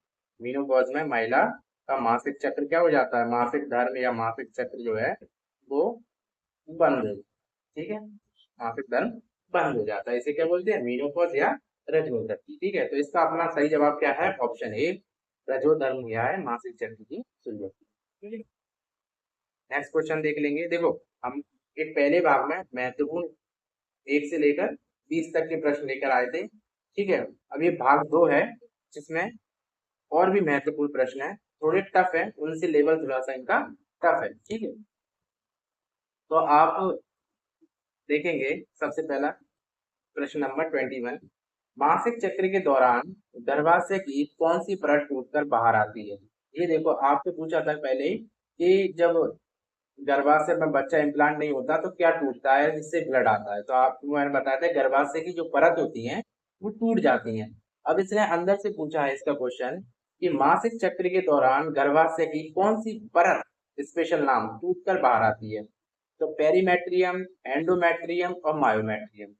मीनोपॉज में महिला का मासिक चक्र क्या हो जाता है? मासिक धर्म या मासिक चक्र जो है वो बंद हो, ठीक है, मासिक धर्म बंद हो जाता है। इसे क्या बोलते हैं? मीनोपॉज या रजोधर्म। ठीक है, तो इसका अपना सही जवाब क्या है? ऑप्शन ए, रजोधर्म या है मासिक चक्र की शुरुआत। ठीक है, नेक्स्ट क्वेश्चन देख लेंगे। देखो हम एक पहले भाग में महत्वपूर्ण 1 से लेकर 20 तक के प्रश्न लेकर आए थे। ठीक है, अब ये भाग 2 है जिसमें और भी महत्वपूर्ण प्रश्न है, थोड़े टफ है, उनसे लेवल थोड़ा सा इनका टफ है, ठीक है। तो आप देखेंगे सबसे पहला प्रश्न नंबर 21, मासिक चक्र के दौरान गर्भाशय की कौन सी परत टूटकर बाहर आती है। ये देखो आपसे पूछा था पहले ही कि जब गर्भाशय में बच्चा इम्प्लांट नहीं होता तो क्या टूटता है जिससे ब्लड आता है, तो आपको मैंने बताया था गर्भाशय की जो परत होती है वो टूट जाती है। अब इसने अंदर से पूछा है इसका क्वेश्चन कि मासिक चक्र के दौरान गर्भाशय की कौन सी परत, स्पेशल नाम, टूटकर बाहर आती है। तो पेरीमेट्रियम, एंडोमेट्रियम और मायोमेट्रियम,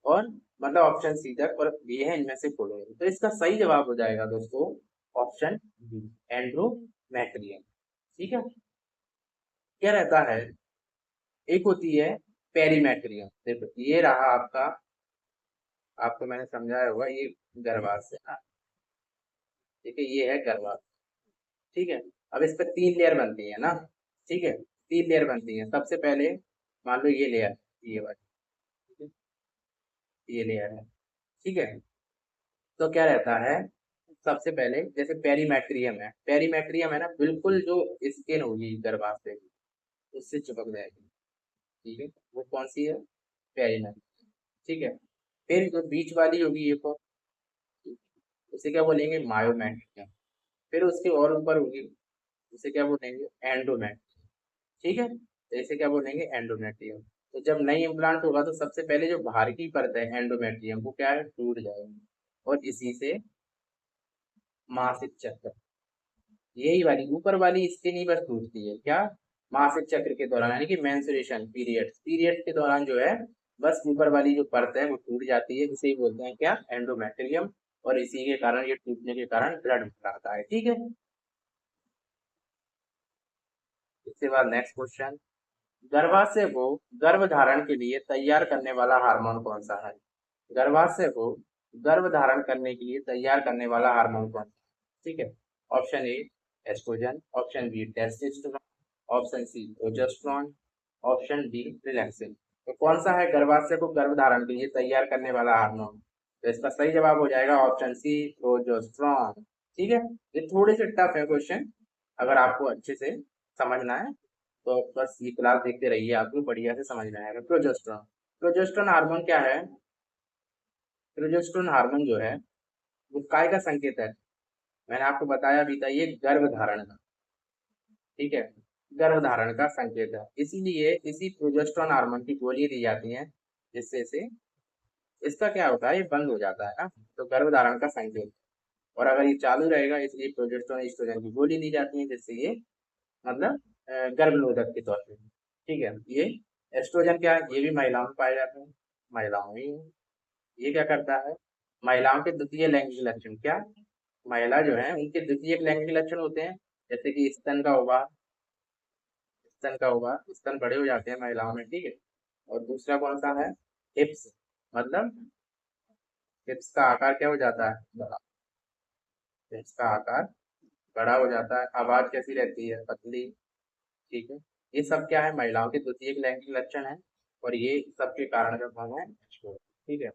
और मतलब ऑप्शन सी तक, और ये है इनमें से कोई नहीं। तो इसका सही जवाब हो जाएगा दोस्तों ऑप्शन बी, एंड्रोमेट्रियम। ठीक है। क्या रहता है, एक होती है पेरीमेट्रियम, देखो ये रहा आपका, आपको मैंने समझाया होगा, ये गर्भाशय, ठीक है, ये है गर्भाशय, ठीक है। अब इस पर 3 लेयर बनती है ना, ठीक है, 3 लेयर बनती है। सबसे पहले मान लो ये लेयर, ये वाली, ठीक है, ये लेयर है, ठीक है। तो क्या रहता है, सबसे पहले जैसे पेरीमेट्रियम है ना, बिल्कुल जो स्किन होगी गर्भाशय की उससे चिपक जाएगी, ठीक है, वो कौन सी है, पेरीमेट्रियम, ठीक है। फिर जो बीच वाली होगी ये को, उसे क्या बोलेंगे, मायोमेट्रियम। फिर उसके और ऊपर होगी, उसे क्या बोलेंगे, एंडोमेट्रियम, ठीक है, तो इसे क्या बोलेंगे, एंडोमेट्रियम। तो जब नई इम्प्लांट होगा तो सबसे पहले जो बाहर की परत है एंडोमेट्रियम वो क्या है, टूट जाएगी, और इसी से मासिक चक्र, यही वाली ऊपर वाली स्किन ही बस टूटती है, क्या, मासिक चक्र के दौरान, यानी कि मेंस्ट्रुएशन पीरियड के दौरान जो है बस ऊपर वाली जो परत है वो टूट जाती है, जिसे ही बोलते हैं क्या, एंडोमेट्रियम। और इसी के कारण, ये टूटने के कारण ब्लड आता है, ठीक है। इसके बाद नेक्स्ट क्वेश्चन, गर्भाशय को गर्भ धारण के लिए तैयार करने वाला हार्मोन कौन सा है। गर्भाशय को गर्भ धारण करने के लिए तैयार करने वाला हार्मोन कौन सा है? ठीक है। Option A estrogen, option B testosterone, option C progesterone, option D relaxin. तो कौन सा है गर्भाशय को गर्भ धारण के लिए तैयार करने वाला हार्मोन, तो इसका सही जवाब हो जाएगा ऑप्शन सी, प्रोजेस्टेरोन। ठीक है। ये थोड़े से टफ है क्वेश्चन, अगर आपको अच्छे से समझना है तो बस ये क्लास देखते रहिए, आपको बढ़िया से समझ में आएगा। प्रोजेस्टेरोन, प्रोजेस्टेरोन हार्मोन क्या है, प्रोजेस्टेरोन हार्मोन जो है वो काय का संकेत है, मैंने आपको बताया भी था, ये गर्भ धारण का, ठीक है, गर्भ धारण का संकेत है। इसीलिए इसी प्रोजेस्टेरोन हार्मोन की गोली दी जाती है, जिससे से इसका क्या होता है, ये बंद हो जाता है ना, तो गर्भ धारण का संकेत। और अगर ये चालू रहेगा इसलिए प्रोजेस्टेरोन एस्ट्रोजन की गोली दी जाती है, जिससे ये मतलब गर्भनिरोधक के तौर पे, ठीक है। ये एस्ट्रोजन क्या है, ये भी महिलाओं में पाए जाते हैं, महिलाओं में ही है। ये क्या करता है, महिलाओं के द्वितीय लैंगिक लक्षण, क्या, महिला जो है उनके द्वितीय लैंगिक लक्षण होते हैं, जैसे कि स्तन का उबार, स्तन बड़े हो जाते हैं महिलाओं में, ठीक है। और दूसरा कौन सा है, हिप्स, मतलब हिप्स का आकार क्या हो जाता है, बड़ा, हिप्स का आकार बड़ा हो जाता है, आवाज कैसी रहती है, पतली, ठीक है। ये सब क्या है, महिलाओं के द्वितीय लैंगिक लक्षण है, और ये सबके कारण का कौन है, ठीक है।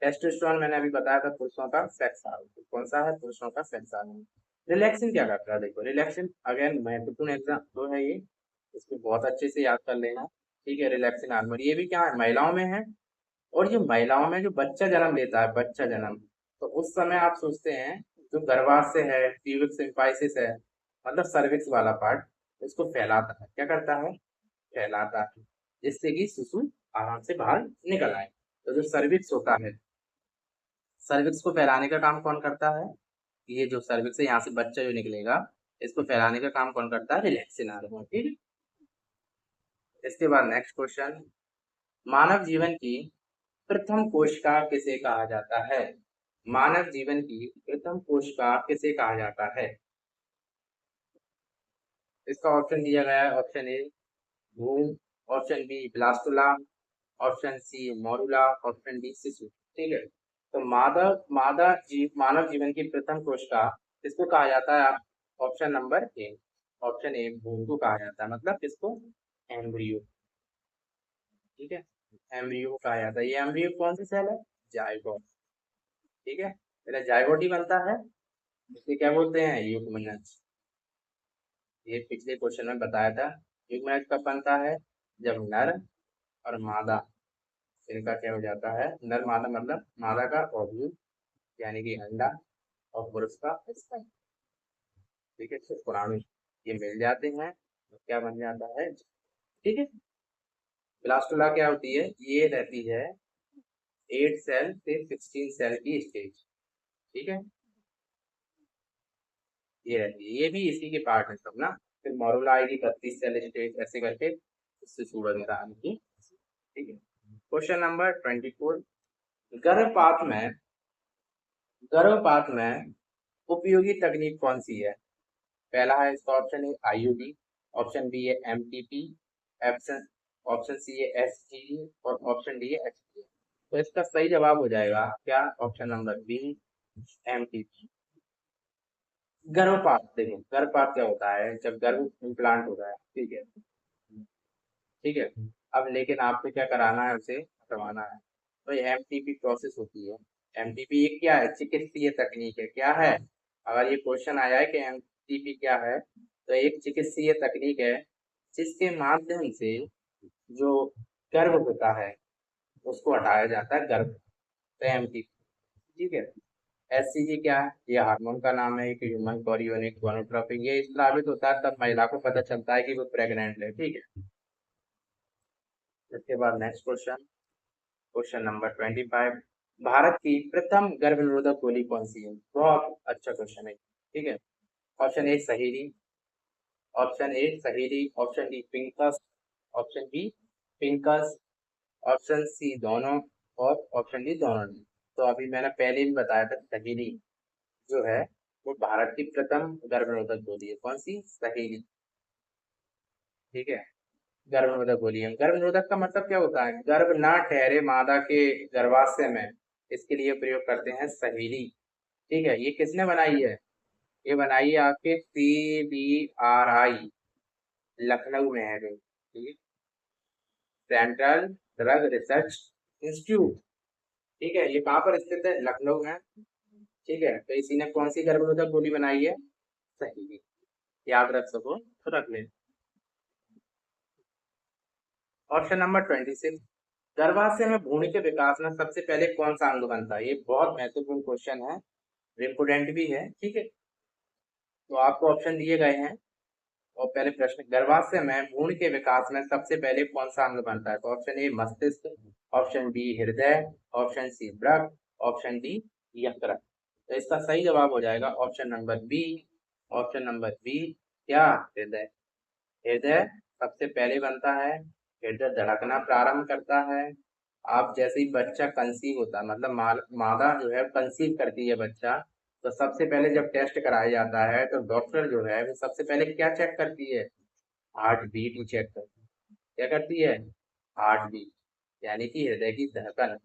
टेस्टोस्टेरोन मैंने अभी बताया था पुरुषों का सेक्स हार्मोन, कौन सा है, पुरुषों का सेक्स हार्मोन। रिलैक्सिन क्या करता है, देखो रिलैक्सिन अगेन महत्वपूर्ण एग्जाम तो है ये, इसको बहुत अच्छे से याद कर लेना, ठीक है। रिलैक्सिन हार्मोन ये भी क्या है, महिलाओं में है, और ये महिलाओं में जो बच्चा जन्म लेता है, बच्चा जन्म, तो उस समय आप सोचते हैं जो गर्भाशय है, प्यूबिक सिम्फाइसिस है, मतलब सर्विक्स वाला पार्ट, इसको फैलाता है, क्या करता है, फैलाता है, जिससे कि शिशु आराम से बाहर निकल आए। तो जो सर्विक्स होता है, सर्विक्स को फैलाने का काम कौन करता है, ये जो सर्विक्स है यहाँ से बच्चा जो निकलेगा, इसको फैलाने का काम कौन करता है, रिलैक्सिन हार्मोन, ठीक है। इसके बाद नेक्स्ट क्वेश्चन, मानव जीवन की प्रथम कोशिका किसे कहा जाता है। मानव जीवन की प्रथम कोशिका किसे कहा जाता है। इसका ऑप्शन दिया गया है, ऑप्शन ए भ्रूण, option B blastula, option C morula, option D शिशु, ठीक है। तो मानव जीवन की प्रथम कोशिका किसको कहा जाता है, option number A, option A भ्रूण को कहा जाता है, मतलब किसको, एम्ब्रियो, ठीक है, एम्ब्रियो को कहा जाता है। ये एम्ब्रियो कौन सी सेल है, जायगोट, ठीक है, पहले जायगोट ही बनता है, इसे क्या बोलते हैं? युग्मनज। ये पिछले क्वेश्चन में बताया था। युग्मनज कब बनता है? जब नर और मादा, इनका क्या हो जाता है? नर मादा मतलब मादा का ओव्यूल यानी कि अंडा और पुरुष का स्पर्म, ठीक है, शुक्राणु, ये मिल जाते हैं तो क्या बन जाता है? ठीक है। ब्लास्टोला क्या होती है? ये रहती है 8 सेल से 16 सेल की स्टेज, ठीक है, ये रहती है, ये भी इसी के पार्ट है सब ना। फिर मोरुला आएगी 32 सेल स्टेज, ऐसे करके इससे सूरज वगैरह आने की, ठीक है। क्वेश्चन नंबर 24, गर्भपात में गर्भपात में उपयोगी तकनीक कौन सी है? पहला है इसका option A IUD, option B है एमटीपी, ऑप्शन ऑप्शन सी है एसजीडी और ऑप्शन डी है एचजी। तो इसका सही जवाब हो जाएगा क्या? Option number B, MTP. गर्भपात, देखो गर्भपात क्या होता है? जब गर्भ इम्प्लांट होता है, ठीक है, ठीक है। अब लेकिन आपको क्या कराना है? उसे हटवाना है, तो ये एमटीपी प्रोसेस होती है। एमटीपी ये क्या है? चिकित्सीय तकनीक है। क्या है? अगर ये क्वेश्चन आया है कि एमटीपी क्या है, तो एक चिकित्सीय तकनीक है जिसके माध्यम से जो गर्भ होता है उसको हटाया जाता है, गर्भ, तो एमटीपी, ठीक है। एससीजी क्या है? ये हार्मोन का नाम है, एक ह्यूमन कोरियोनिक गोनोट्रोपिक। ये स्रावित होता है तब महिला को पता चलता है कि वो प्रेग्नेंट है, ठीक है। इसके बाद next question, question number 25, Bharat की प्रथम गर्भ निरोधक गोली कौन सी है? बहुत अच्छा क्वेश्चन है, ठीक है। ऑप्शन ए सहीरी, ऑप्शन ए सहीरी, ऑप्शन डी पिंकस, ऑप्शन बी पिंकस, ऑप्शन सी दोनों और ऑप्शन डी दोनों नहीं। तो अभी मैंने पहले भी बताया था, सहीरी जो है वो भारत की प्रथम गर्भ निरोधक गोली है। कौन सी? सहीरी, ठीक है। गर्भ निरोधक गोली है। गर्भ निरोधक का मतलब क्या होता है? गर्भ ना ठहरे मादा के गर्भाशय में, इसके लिए प्रयोग करते हैं सहीली, ठीक है। ये किसने बनाई है? ये बनाई है आपके CBRI, लखनऊ में है जो, ठीक है, सेंट्रल ड्रग रिसर्च इंस्टीट्यूट, ठीक है। ये कहाँ पर स्थित है? लखनऊ में, ठीक है। तो इसी ने कौन सी गर्भ निरोधक गोली बनाई है? सहीली, याद रख सको तो रख ले। ऑप्शन नंबर 26, गर्भाशय में भ्रूण के विकास में सबसे पहले कौन सा अंग बनता है? ये बहुत महत्वपूर्ण क्वेश्चन है, इम्पोर्टेंट भी है, ठीक है। तो आपको ऑप्शन दिए गए हैं और पहले प्रश्न, गर्भाशय में भ्रूण के विकास में सबसे पहले कौन सा अंग बनता है? तो ऑप्शन ए मस्तिष्क, ऑप्शन बी हृदय, ऑप्शन सी वृक्क, ऑप्शन डी यकृत। तो इसका सही जवाब हो जाएगा option number B, option number B, क्या? हृदय। हृदय सबसे पहले बनता है, हृदय धड़कना प्रारंभ करता है। आप जैसे ही बच्चा कंसीव होता है, मतलब मादा जो है कंसीव करती है बच्चा, तो सबसे पहले जब टेस्ट कराया जाता है तो डॉक्टर जो है वो सबसे पहले क्या चेक करती है? हार्ट बीट ही चेक करती है। क्या करती है? हार्ट बीट, यानी कि हृदय की धड़कन।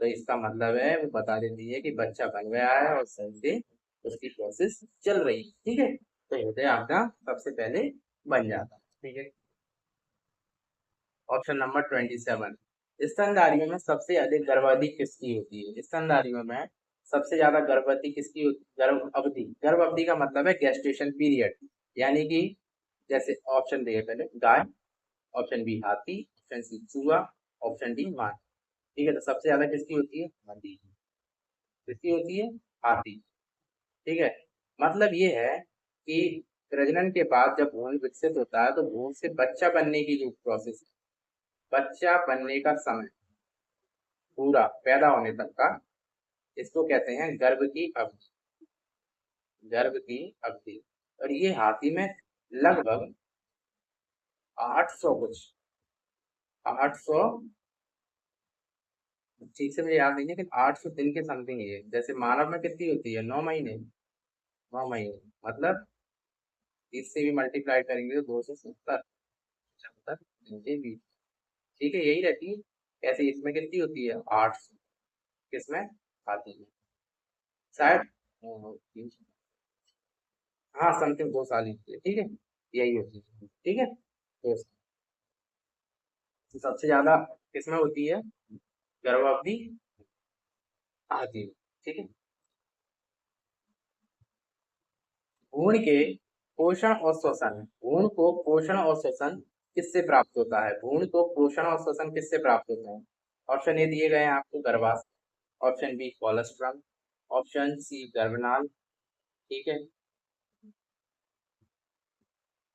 तो इसका मतलब है वो बता देती है कि बच्चा बन गया है और सही से उसकी प्रोसेस चल रही है, ठीक है। तो हृदय आपका सबसे पहले बन जाता है, ठीक है। ऑप्शन नंबर 27, स्तनधारियों में सबसे अधिक गर्भवती किसकी होती है? स्तनधारियों में सबसे ज्यादा गर्भवती किसकी होती? गर्भ अवधि का मतलब है गेस्टेशन पीरियड, यानी कि जैसे ऑप्शन दिए पहले, गाय, ऑप्शन बी हाथी, ऑप्शन सी चूहा, ऑप्शन डी मां, ठीक है। तो सबसे ज्यादा किसकी होती है? हाथी, किसकी होती है? हाथी, ठीक है। मतलब ये है कि प्रजनन के बाद जब भ्रूण विकसित होता है तो भ्रूण से बच्चा बनने की जो प्रोसेस है, बच्चा बनने का समय पूरा पैदा होने तक का, इसको कहते हैं गर्भ की अवधि, गर्भ की अवधि। और ये हाथी में लगभग 800 कुछ, 800, ठीक से मुझे याद नहीं है, लेकिन 800 दिन के समथिंग है। जैसे मानव में कितनी होती है? 9 महीने, 9 महीने, मतलब इससे भी मल्टीप्लाई करेंगे तो 270, 75 दिन के बीच, ठीक है, यही रहती है। ऐसे इसमें कितनी होती है? 800, किसमें? हाथी में, शायद 300, हाँ समथिंग 2 साल ही होती है, ठीक है, यही होती है, ठीक है। तो सबसे ज्यादा किसमें होती है गर्भावधि? हाथी में, ठीक है। भ्रूण के पोषण और श्वसन, भ्रूण को पोषण और श्वसन किससे प्राप्त होता है? भ्रूण को पोषण और श्वसन किससे प्राप्त होता है? ऑप्शन ए दिए गए हैं आपको, गर्भाशय, option B cholesterol, option C गर्भनाल, ठीक है,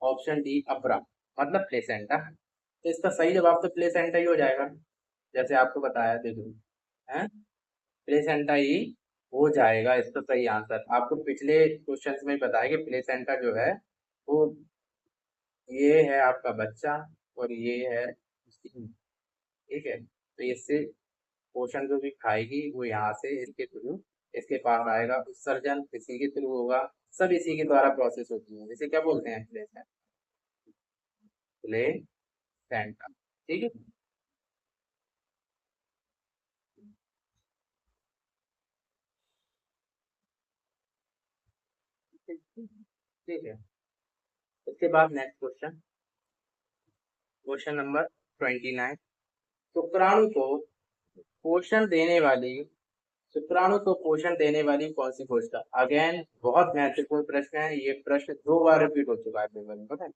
ऑप्शन डी अपरा, मतलब प्लेसेंटा। तो इसका सही जवाब तो प्लेसेंटा ही हो जाएगा, जैसे आपको बताया, देखो है, प्लेसेंटा ही हो जाएगा इसका सही आंसर। आपको पिछले क्वेश्चंस में बताया कि प्लेसेंटा जो है वो, ये है आपका बच्चा और ये है उसकी, ठीक है, तो इससे पोषण जो भी खाएगी वो यहाँ से इसके थ्रू इसके पास आएगा, उत्सर्जन इसी के थ्रू होगा, सब इसी के द्वारा प्रोसेस होती है। इसे क्या बोलते हैं? प्लेसेंटा, ठीक है। ठीक है, इसके बाद नेक्स्ट क्वेश्चन, क्वेश्चन नंबर 29। शुक्राणु को पोषण देने वाली, शुक्राणु को पोषण देने वाली कौन सी कोशिका? अगेन बहुत महत्वपूर्ण प्रश्न है, ये प्रश्न 2 बार रिपीट हो चुका है पेपर में, पता है,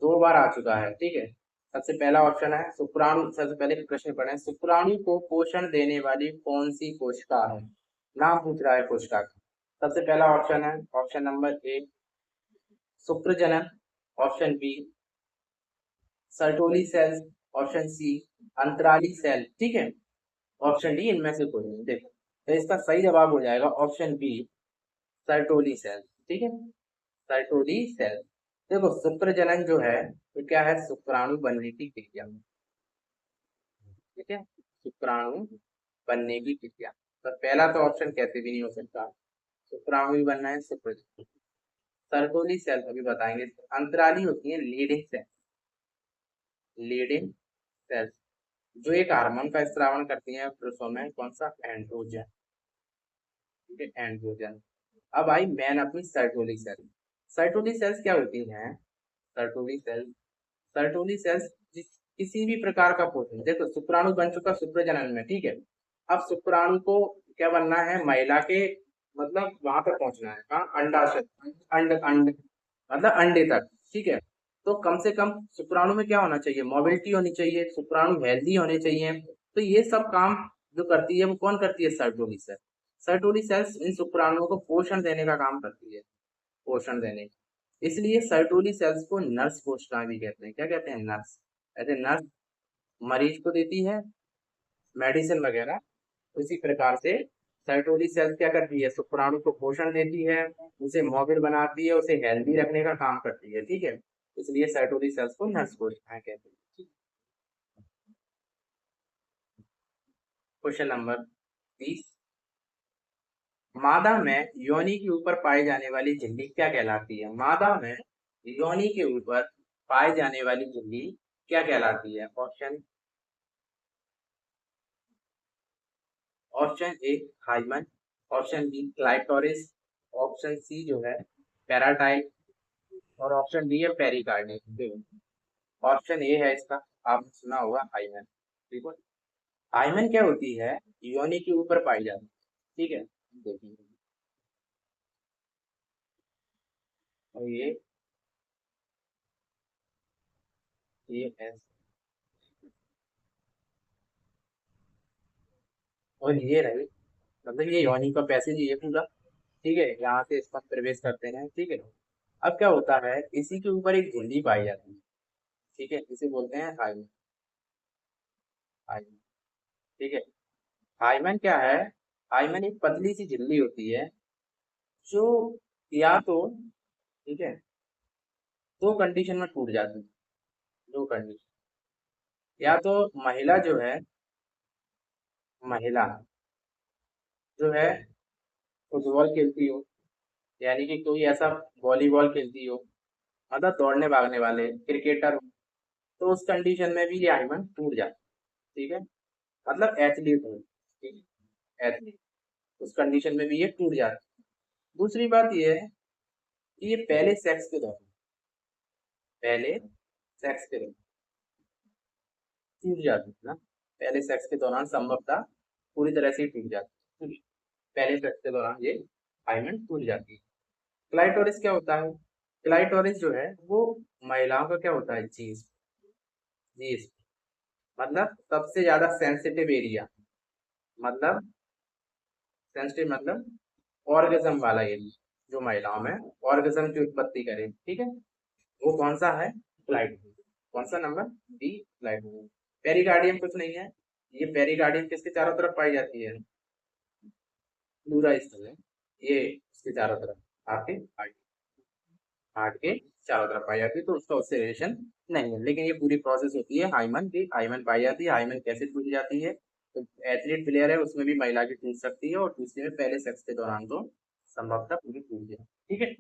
2 बार आ चुका है, ठीक है। सबसे पहला ऑप्शन है शुक्राणु, सबसे पहले प्रश्न पढ़े, शुक्राणु को पोषण देने वाली कौन सी कोशिका है? नाम पूछ रहा है कोशिका का। सबसे पहला ऑप्शन है, ऑप्शन नंबर ए शुक्रजनन, option B Sertoli cells, option C अंतराली सेल, ठीक है, ऑप्शन डी इनमें से कोई नहीं। देखो, तो इसका सही जवाब हो जाएगा ऑप्शन बी सर्टोली सेल, ठीक है, सर्टोली सेल। देखो शुक्र जनन जो है तो क्या है? शुक्राणु बनने की क्रिया, ठीक है, शुक्राणु बनने की क्रिया। तो पहला तो ऑप्शन कैसे भी नहीं हो सकता, शुक्राणु भी बनना है, शुक्र। सर्टोली सेल अभी बताएंगे। अंतराली होती है लीडिंग सेल, लीडिंग सेल जो एक हार्मोन का स्रावन करती है पुरुषों में, कौन सा? एंड्रोजन, ठीक है, एंड्रोजन। अब आई मैन अपनी सर्टोली सेल। सर्टोली सेल्स क्या होती हैं? सर्टोली सेल्स, सर्टोली सेल्स किसी भी प्रकार का पोषण, देखो शुक्राणु बन चुका शुक्र जनन में, ठीक है, अब शुक्राणु को क्या बनना है? महिला के, मतलब वहां तक पहुंचना है, कहाँ? अंडाशय, अंड अंड मतलब अंडे तक, ठीक है। तो कम से कम शुक्राणु में क्या होना चाहिए? मोबिलिटी होनी चाहिए, शुक्राणु हेल्दी होने चाहिए। तो ये सब काम जो करती है वो कौन करती है? Sertoli cell. सर्टोली सेल्स इन शुक्राणुओं को पोषण देने का काम करती है, पोषण देने का। इसलिए सर्टोली सेल्स को नर्स कोशिका भी कहते हैं। क्या कहते हैं? नर्स। ऐसे नर्स मरीज को देती है मेडिसिन वगैरह, उसी प्रकार से सर्टोली सेल्स क्या करती है? शुक्राणु को पोषण देती है, उसे मोबिल बनाती है, उसे हेल्दी रखने का काम करती है, ठीक है, इसलिए सर्टोली सेल्स को नर्स कोशिकाएं कहते हैं। Question number 30। मादा में योनि के ऊपर पाई जाने वाली झिल्ली क्या कहलाती है? मादा में योनि के ऊपर पाई जाने वाली झिल्ली क्या कहलाती है? Option, option A hymen, option B clitoris, option C जो है पैराटाइट, और ऑप्शन डी है पेरिकार्डियम। ऑप्शन ए है इसका, आपने सुना होगा हाइमन, ठीक है। हाइमन क्या होती है? योनि के ऊपर पाई जाती है, ठीक है, देखिए, और ये है, और ये रही, मतलब ये योनि का पैसेज ये पूरा, ठीक है, यहाँ से इसका प्रवेश करते हैं, ठीक है। अब क्या होता है, इसी के ऊपर एक झिल्ली पाई जाती है, ठीक है, इसे बोलते हैं हाइमन, हाइमन, ठीक है। हाइमन क्या है? हाइमन एक पतली सी झिल्ली होती है जो या तो, ठीक है, दो कंडीशन में टूट जाती है, दो कंडीशन, या तो महिला जो है, महिला जो है फुटबॉल खेलती हो, यानी कि कोई ऐसा वॉलीबॉल खेलती हो, मतलब दौड़ने भागने वाले क्रिकेटर हो, तो उस कंडीशन में भी ये हाइमन टूट जाता है, ठीक है, मतलब एथलीट हो, ठीक है, एथलीट, उस कंडीशन में भी ये टूट जाता है। दूसरी बात ये है कि ये पहले सेक्स के दौरान, पहले सेक्स के दौरान टूट जाती है ना, पहले सेक्स के दौरान संभवतः पूरी तरह से टूट जाती है, पहले सेक्स के दौरान ये हाइमन टूट जाती है। क्लाइटोरिस क्या होता है? क्लाइटोरिस जो है वो महिलाओं का क्या होता है? चीज, चीज मतलब सबसे ज्यादा सेंसिटिव एरिया, मतलब सेंसिटिव मतलब ऑर्गेजम वाला एरिया, जो महिलाओं में ऑर्गेजम की उत्पत्ति करे, ठीक है, वो कौन सा है? क्लाइटोरिस। कौन सा नंबर? D, clitoris. पेरिकार्डियम कुछ नहीं है, ये पेरिकार्डियम किसके चारों तरफ पाई जाती है? पूरा स्थल है ये, इसके चारों तरफ आपके हार्ट, हार्ट के चारों तरफ पाई जाती है, तो उसका उससे रिलेशन नहीं है। लेकिन ये पूरी प्रोसेस होती है हाइमन की, हाइमन पाई जाती है, हाइमन कैसे टूट जाती है? तो एथलीट प्लेयर है उसमें भी महिला की टूट सकती है, और दूसरे में पहले सेक्स के दौरान तो संभवतः पूरी टूट जाए, ठीक है।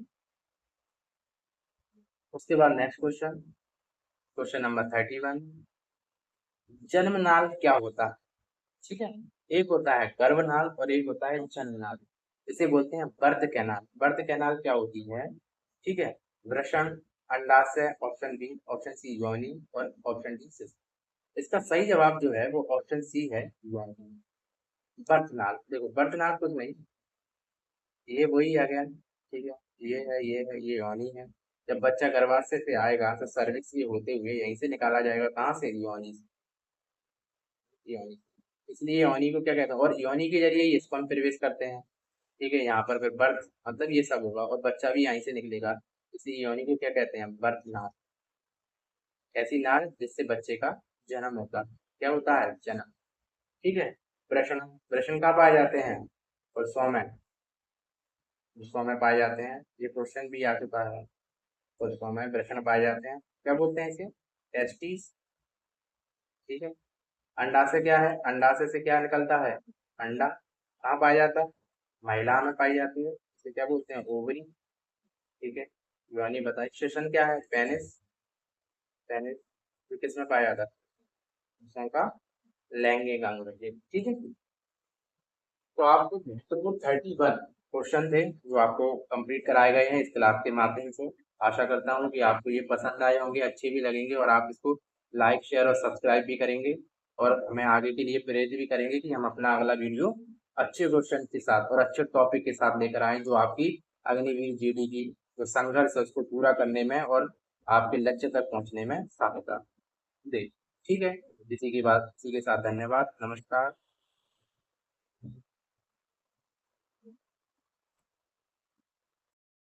उसके बाद नेक्स्ट क्वेश्चन, क्वेश्चन नंबर 31, जन्मनाल क्या होता है? ठीक है, एक होता है गर्भनाल और एक होता है जन्मनाल, इसे बोलते हैं बर्थ कैनाल। बर्थ कैनाल क्या होती है? ठीक है, वृषण, अंडाशय, ऑप्शन बी, ऑप्शन सी योनि, और ऑप्शन डी सिस्ट। इसका सही जवाब जो है वो ऑप्शन सी है, योनि। बर्थनाल, देखो बर्थनाल कुछ नहीं, ये वही आ गया, ठीक है, ये है, ये है, ये योनि है। जब बच्चा गर्भाशय से आएगा तो सर्विक्स ये होते हुए यहीं से निकाला जाएगा, कहाँ से? योनि से, योनि। इसलिए योनि को क्या कहते हैं, और योनि के जरिए ये स्पर्म प्रवेश करते हैं, ठीक है, यहाँ पर फिर बर्थ मतलब ये सब होगा और बच्चा भी यहीं से निकलेगा, इसलिए योनि को क्या कहते हैं? बर्थ नाल। ऐसी नाल जिससे बच्चे का जन्म होता है, क्या होता है? जन्म, ठीक है। प्रश्न, प्रश्न कहाँ पाए जाते हैं? पुरुषों में, पुरुषों में पाए जाते हैं, ये क्वेश्चन भी आ चुका है। पुरुषों में प्रश्न पाए जाते हैं, क्या बोलते हैं इसे? टेस्टिस, ठीक है। अंडाशय क्या है? अंडाशय से क्या निकलता है? अंडा। कहाँ पाया जाता है? महिला में पाई जाती है, इसे क्या बोलते हैं? ओवरी, ठीक है। योनि बताइए, सेशन क्या है? पेनिस, पेनिस तो किस में पाया जाता है? पुरुषों का लैंगिक अंग, ठीक है। तो आपको महत्वपूर्ण 31 क्वेश्चन थे जो आपको कंप्लीट कराए गए हैं इस क्लास के माध्यम से। आशा करता हूँ कि आपको ये पसंद आए होंगे, अच्छे भी लगेंगे, और आप इसको लाइक, शेयर और सब्सक्राइब भी करेंगे, और हमें आगे के लिए प्रेरित भी करेंगे कि हम अपना अगला वीडियो अच्छे क्वेश्चन के साथ और अच्छे टॉपिक के साथ लेकर आएं, जो आपकी अग्निवीर जीडी की जो संघर्ष है उसको पूरा करने में और आपके लक्ष्य तक पहुंचने में सहायता दे, ठीक है। इसी की बात, इसी के साथ धन्यवाद, नमस्कार।